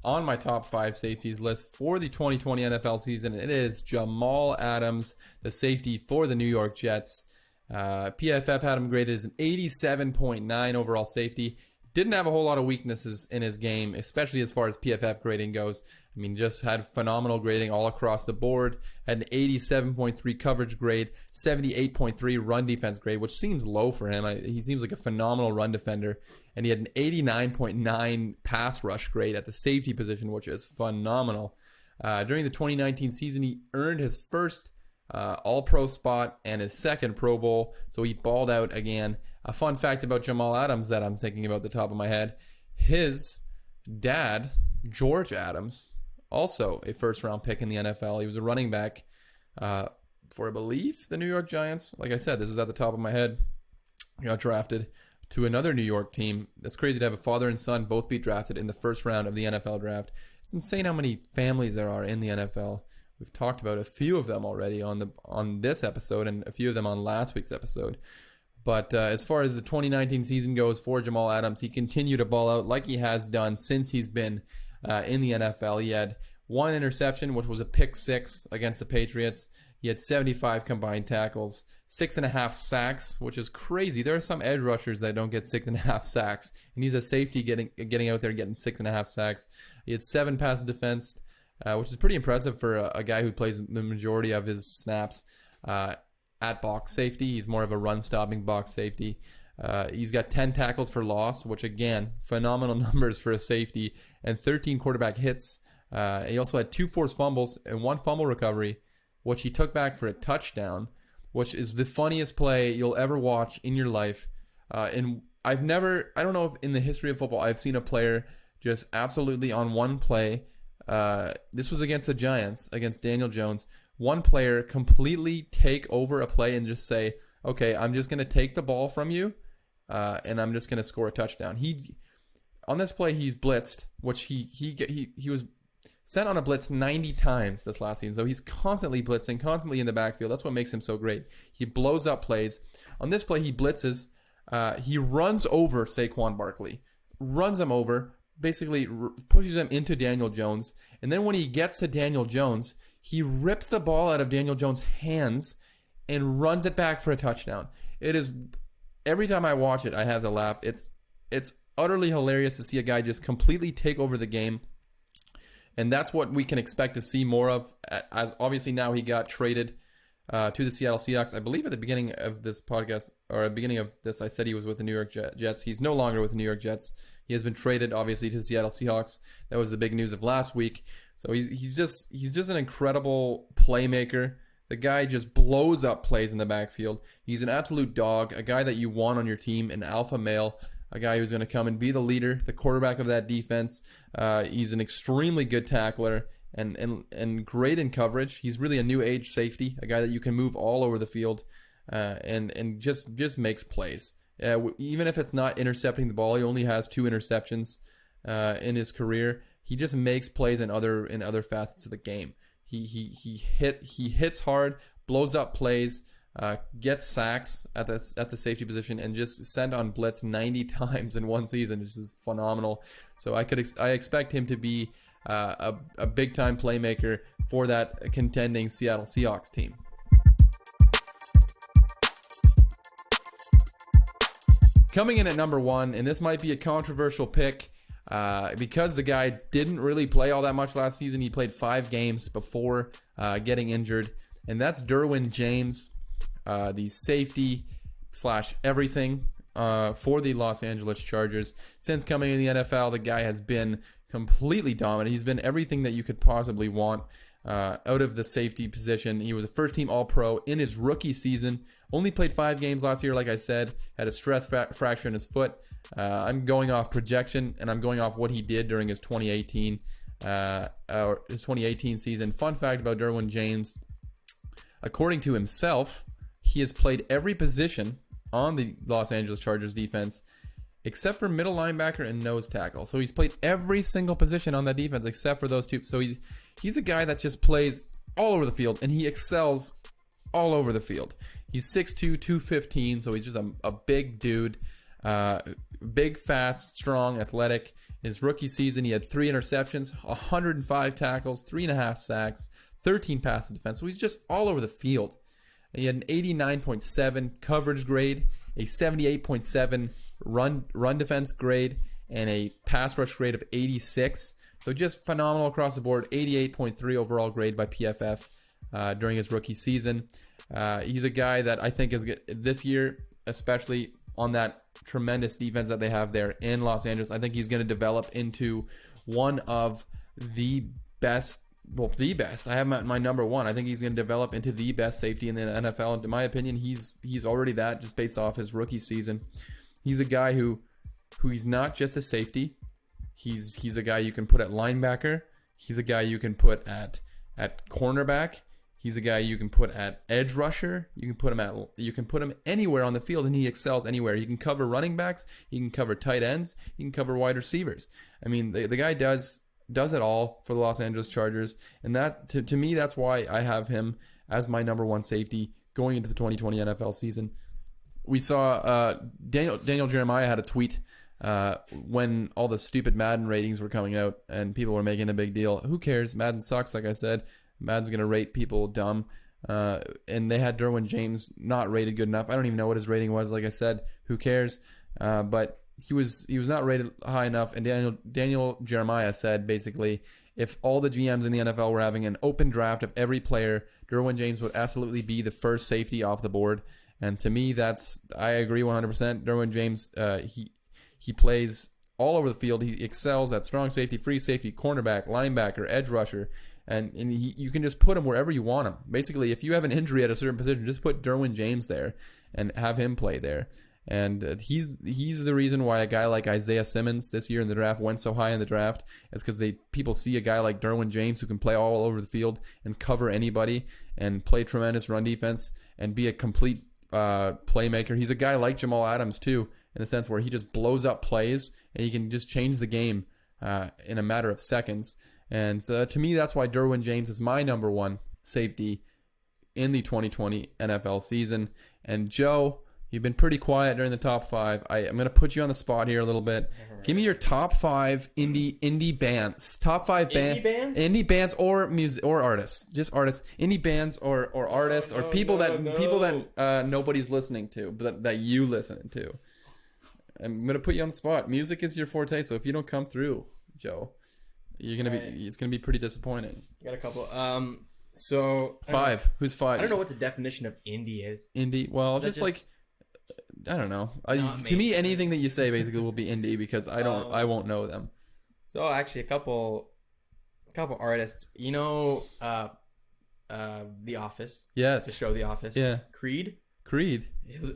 A: on my top 5 safeties list for the 2020 NFL season, it is Jamal Adams, the safety for the New York Jets. PFF had him graded as an 87.9 overall safety. Didn't have a whole lot of weaknesses in his game, especially as far as PFF grading goes. I mean, just had phenomenal grading all across the board. Had an 87.3 coverage grade, 78.3 run defense grade, which seems low for him. He seems like a phenomenal run defender. And he had an 89.9 pass rush grade at the safety position, which is phenomenal. During the 2019 season, he earned his first All-Pro spot and his second Pro Bowl, so he balled out again. A fun fact about Jamal Adams that I'm thinking about at the top of my head, his dad, George Adams, also a first-round pick in the NFL. He was a running back for, I believe, the New York Giants. Like I said, this is at the top of my head. He got drafted to another New York team. That's crazy to have a father and son both be drafted in the first round of the NFL draft. It's insane how many families there are in the NFL. We've talked about a few of them already on this episode and a few of them on last week's episode. But as far as the 2019 season goes for Jamal Adams, he continued to ball out like he has done since he's been in the NFL. He had 1 interception, which was a pick 6 against the Patriots. He had 75 combined tackles, 6.5 sacks, which is crazy. There are some edge rushers that don't get 6.5 sacks, and he's a safety getting out there getting 6.5 sacks. He had 7 passes defensed, which is pretty impressive for a guy who plays the majority of his snaps at box safety. He's more of a run-stopping box safety. He's got 10 tackles for loss, which, again, phenomenal numbers for a safety, and 13 quarterback hits. He also had 2 forced fumbles and 1 fumble recovery, which he took back for a touchdown, which is the funniest play you'll ever watch in your life. And I don't know if in the history of football I've seen a player just absolutely on one play. This was against the Giants, against Daniel Jones. One player completely take over a play and just say, okay, I'm just going to take the ball from you, and I'm just going to score a touchdown. On this play, he's blitzed, which he was sent on a blitz 90 times this last season. So he's constantly blitzing, constantly in the backfield. That's what makes him so great. He blows up plays. On this play, he blitzes. He runs over Saquon Barkley, runs him over, basically pushes him into Daniel Jones. And then when he gets to Daniel Jones, he rips the ball out of Daniel Jones' hands and runs it back for a touchdown. It is, every time I watch it, I have to laugh. It's utterly hilarious to see a guy just completely take over the game. And that's what we can expect to see more of. As obviously now he got traded to the Seattle Seahawks. I believe at the beginning of this podcast, or at the beginning of this, I said he was with the New York Jets. He's no longer with the New York Jets. He has been traded, obviously, to the Seattle Seahawks. That was the big news of last week. So he's just an incredible playmaker. The guy just blows up plays in the backfield. He's an absolute dog, a guy that you want on your team, an alpha male, a guy who's going to come and be the leader, the quarterback of that defense. He's an extremely good tackler and great in coverage. He's really a new age safety, a guy that you can move all over the field and just makes plays. Even if it's not intercepting the ball, he only has 2 interceptions in his career. He just makes plays in other facets of the game. He hits hard, blows up plays, gets sacks at the safety position, and just sent on blitz 90 times in one season. This is phenomenal. So I expect him to be a big time playmaker for that contending Seattle Seahawks team. Coming in at number 1, and this might be a controversial pick because the guy didn't really play all that much last season. He played 5 games before getting injured, and that's Derwin James, the safety / everything for the Los Angeles Chargers. Since coming in the NFL, the guy has been completely dominant. He's been everything that you could possibly want out of the safety position. He was a first-team All-Pro in his rookie season. Only played 5 games last year, like I said. Had a stress fracture in his foot. I'm going off projection, and I'm going off what he did during his 2018 season. Fun fact about Derwin James: according to himself, he has played every position on the Los Angeles Chargers defense except for middle linebacker and nose tackle. So he's played every single position on that defense except for those two. So he's a guy that just plays all over the field, and he excels all over the field. He's 6'2", 215, so he's just a big dude. Big, fast, strong, athletic. His rookie season, he had 3 interceptions, 105 tackles, 3.5 sacks, 13 passes defense. So he's just all over the field. He had an 89.7 coverage grade, a 78.7 run defense grade, and a pass rush grade of 86. So just phenomenal across the board. 88.3 overall grade by PFF during his rookie season. He's a guy that I think is this year, especially on that tremendous defense that they have there in Los Angeles. I think he's going to develop into one of the best. Well, the best. I have my number one. I think he's going to develop into the best safety in the NFL. And in my opinion, he's already that just based off his rookie season. He's a guy who he's not just a safety. He's a guy you can put at linebacker. He's a guy you can put at cornerback. He's a guy you can put at edge rusher. You can put him anywhere on the field, and he excels anywhere. He can cover running backs. He can cover tight ends. He can cover wide receivers. I mean, the guy does it all for the Los Angeles Chargers, and that to me, that's why I have him as my number one safety going into the 2020 NFL season. We saw Daniel Jeremiah had a tweet when all the stupid Madden ratings were coming out, and people were making a big deal. Who cares? Madden sucks, like I said. Madden's going to rate people dumb. And they had Derwin James not rated good enough. I don't even know what his rating was. Like I said, who cares? But he was not rated high enough. And Daniel Jeremiah said, basically, if all the GMs in the NFL were having an open draft of every player, Derwin James would absolutely be the first safety off the board. And to me, I agree 100%. Derwin James, he plays all over the field. He excels at strong safety, free safety, cornerback, linebacker, edge rusher. And you can just put him wherever you want him. Basically, if you have an injury at a certain position, just put Derwin James there and have him play there. And he's the reason why a guy like Isaiah Simmons this year in the draft went so high in the draft. It's because people see a guy like Derwin James who can play all over the field and cover anybody and play tremendous run defense and be a complete playmaker. He's a guy like Jamal Adams too, in the sense where he just blows up plays and he can just change the game in a matter of seconds. And so to me, that's why Derwin James is my number one safety in the 2020 NFL season. And Joe, you've been pretty quiet during the top 5. I'm going to put you on the spot here a little bit. Give me your top 5 indie bands. Top 5 indie bands or music or artists. Just artists. Indie bands or artists or people that nobody's listening to, but that you listen to. I'm going to put you on the spot. Music is your forte, so if you don't come through, Joe, it's gonna be pretty disappointing.
B: I got a couple. So
A: 5. Who's 5?
B: I don't know what the definition of indie is.
A: Indie. Well, just like I don't know. To me, anything that you say basically will be indie because I won't know them.
B: So actually, a couple artists. You know, The Office.
A: Yes.
B: The show The Office.
A: Yeah.
B: Creed.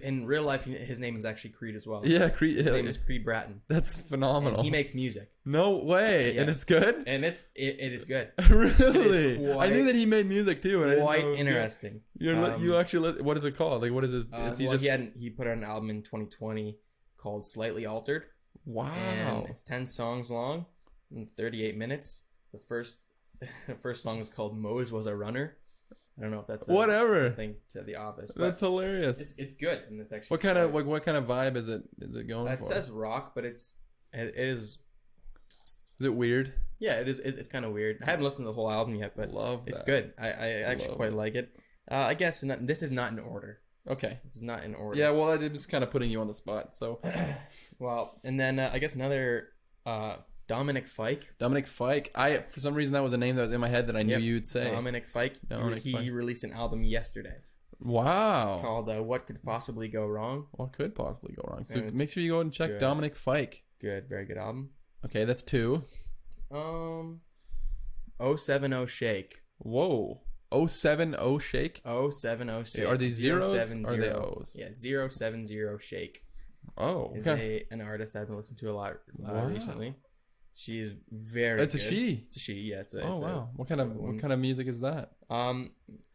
B: In real life, his name is actually Creed as well.
A: Yeah, Creed.
B: His name is Creed Bratton.
A: That's phenomenal.
B: And he makes music.
A: No way. Yeah. And it's good?
B: And it is good.
A: Really? I knew that he made music too. And
B: quite interesting.
A: You actually, what is it called? Like, what is this?
B: He put out an album in 2020 called Slightly Altered.
A: Wow.
B: And it's 10 songs long in 38 minutes. The first song is called Mose Was a Runner. I don't know if that's
A: whatever
B: thing to The Office.
A: That's hilarious.
B: It's good, and it's actually
A: what kind of vibe is it going for?
B: It says rock, but it is.
A: Is it weird?
B: Yeah, it is. It's kind of weird. I haven't listened to the whole album yet, but it's good. I actually quite like it. I guess this is not in order.
A: Okay,
B: this is not in order.
A: Yeah, well, I'm just kind of putting you on the spot. So,
B: well, and then I guess another. Dominic Fike.
A: For some reason that was a name that was in my head that I knew you'd say.
B: Dominic Fike. He released an album yesterday.
A: Wow.
B: Called What Could Possibly Go Wrong.
A: What could possibly go wrong? So make sure you go and check good. Dominic Fike.
B: Good, very good album.
A: Okay, that's 2.
B: 070 Shake.
A: Whoa. 070 Shake?
B: 070 Shake.
A: Are these zeros or are they O's?
B: Yeah, 070 Shake.
A: Oh, okay.
B: Is an artist I've been listening to a lot recently. She's very
A: It's
B: good.
A: A she?
B: It's a she, yeah.
A: Wow. What kind of music is that?
B: I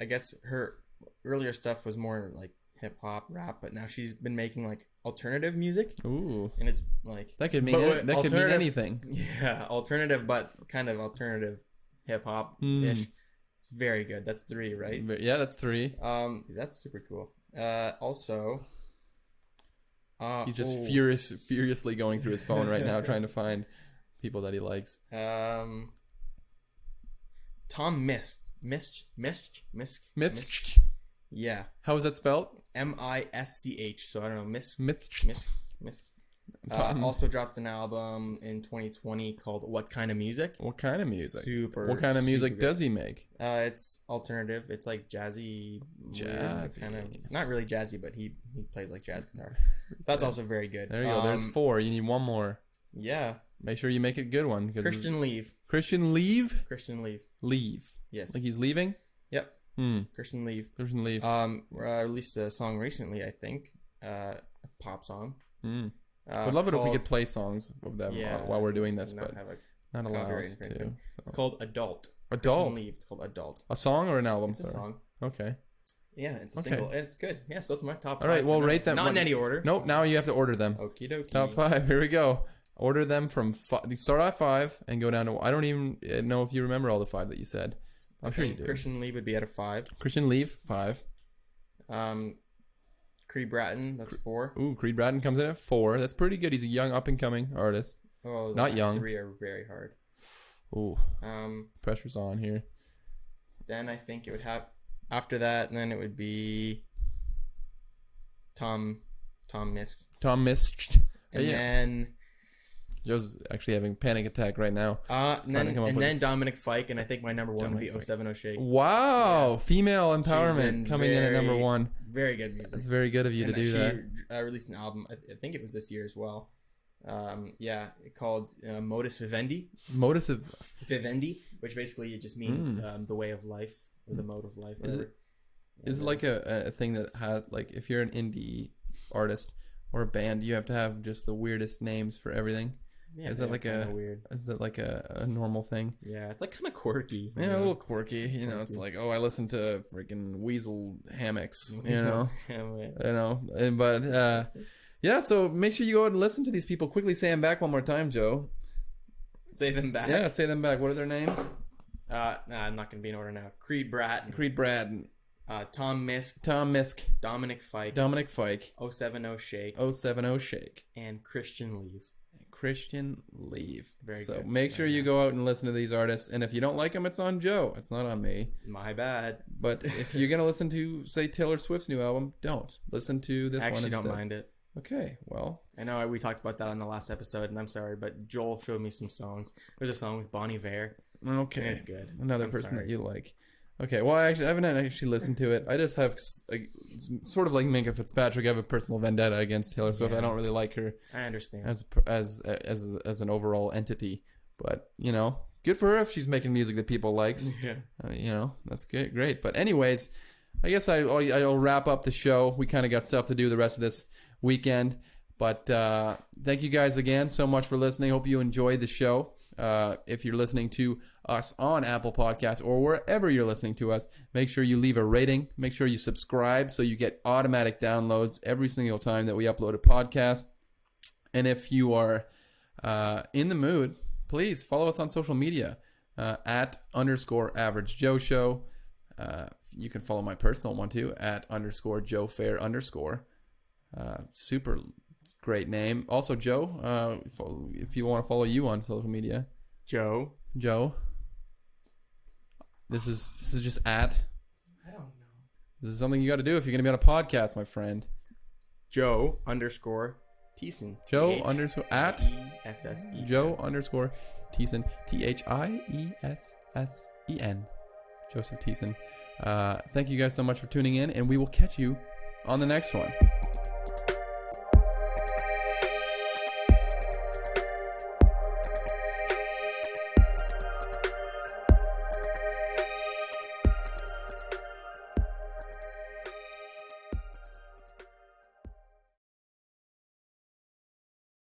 B: guess her earlier stuff was more like hip hop, rap, but now she's been making like alternative music.
A: Ooh.
B: And it's like
A: That could mean anything.
B: Yeah, alternative, but kind of alternative hip hop ish. It's very good. That's 3, right?
A: Yeah, that's 3.
B: That's super cool. Also,
A: he's just furiously going through his phone right now, trying to find people that he likes.
B: Tom Misk. Yeah.
A: How is that spelled?
B: Misch. So I don't know. Misk.
A: Tom.
B: Also dropped an album in 2020 called What Kind of Music?
A: What kind of music?
B: Super.
A: What kind of music
B: good.
A: does he make?
B: It's alternative. It's like jazzy. Kind of, not really jazzy, but he plays like jazz guitar. So that's also very good.
A: There you go. There's 4. You need 1 more.
B: Yeah.
A: Make sure you make it a good one.
B: Christian Leave.
A: Christian Leave?
B: Christian Leave.
A: Leave.
B: Yes.
A: Like he's leaving?
B: Yep. Christian Leave.
A: Christian Leave.
B: Released a song recently, I think. A pop song.
A: I'd love it if we could play songs of them while we're doing this, but not allowed to. So.
B: It's called Adult.
A: Adult?
B: Leave. It's called Adult.
A: A song or an album?
B: It's a song.
A: Okay.
B: Yeah, it's a single. And it's good. Yeah, so it's my top 5.
A: All right, well, rate them.
B: Not in any order.
A: Nope, now you have to order them.
B: Okie dokie.
A: Top 5, here we go. Order them from start at 5 and go down to. I don't even know if you remember all the 5 that you said. I'm sure you do.
B: Christian Leave would be at a 5.
A: Christian Leave, 5.
B: Creed Bratton, that's 4.
A: Ooh, Creed Bratton comes in at 4. That's pretty good. He's a young up and coming artist.
B: Oh,
A: not young.
B: 3 are very hard.
A: Ooh. Pressure's on here.
B: Then I think it would have after that, and then it would be Tom Misk.
A: Tom Misk.
B: And then
A: Joe's actually having a panic attack right now.
B: And then Dominic Fike, and I think my number 1 would be 070 Shake.
A: Wow, female empowerment coming in at number 1.
B: Very good music.
A: That's very good of you to do that.
B: She released an album, I think it was this year as well. Called Modus Vivendi.
A: Modus
B: Vivendi, which basically it just means the way of life or the mode of life.
A: Is it like a thing that has, like, if you're an indie artist or a band, you have to have just the weirdest names for everything? Yeah, is that like weird? Is that like a normal thing?
B: Yeah, it's like kind of quorky.
A: Yeah, a little quirky. You know, it's like, I listen to freaking Weasel Hammocks. You know, yeah. So make sure you go out and listen to these people. Quickly say them back one more time, Joe.
B: Say them back.
A: Yeah, say them back. What are their names?
B: I'm not gonna be in order now. Creed Bratton. Tom Misk. Dominic Fike. 070 Shake.
A: 070 Shake.
B: And Christian Leave.
A: Very good. Make sure you go out and listen to these artists. And if you don't like them, it's on Joe. It's not on me.
B: My bad.
A: But if you're going to listen to, say, Taylor Swift's new album, don't. Listen to this one instead.
B: I actually don't mind it.
A: Okay, well.
B: I know we talked about that on the last episode, and I'm sorry, but Joel showed me some songs. There's a song with Bon Iver.
A: Okay.
B: And it's good.
A: Another person that you like. Okay, well, I haven't actually listened to it. I just have, sort of like Minka Fitzpatrick, I have a personal vendetta against Taylor Swift. I don't really like her.
B: I understand.
A: As an overall entity. But, good for her if she's making music that people likes.
B: Yeah.
A: That's good, great. But anyways, I guess I'll wrap up the show. We kind of got stuff to do the rest of this weekend. But thank you guys again so much for listening. Hope you enjoyed the show. If you're listening to us on Apple Podcasts or wherever you're listening to us, make sure you leave a rating. Make sure you subscribe so you get automatic downloads every single time that we upload a podcast. And if you are in the mood, please follow us on social media @_Average Joe Show. You can follow my personal one too @_Joe Fair_. Super great name. Also, Joe, if you want to follow you on social media.
B: Joe.
A: This is just at.
B: I don't know.
A: This is something you got to do if you're going to be on a podcast, my friend.
B: Joe _Thiessen.
A: Joe _ at
B: ESSE.
A: Joe _ Thiessen. THIESSEN. Joseph Thiessen. Thank you guys so much for tuning in, and we will catch you on the next one.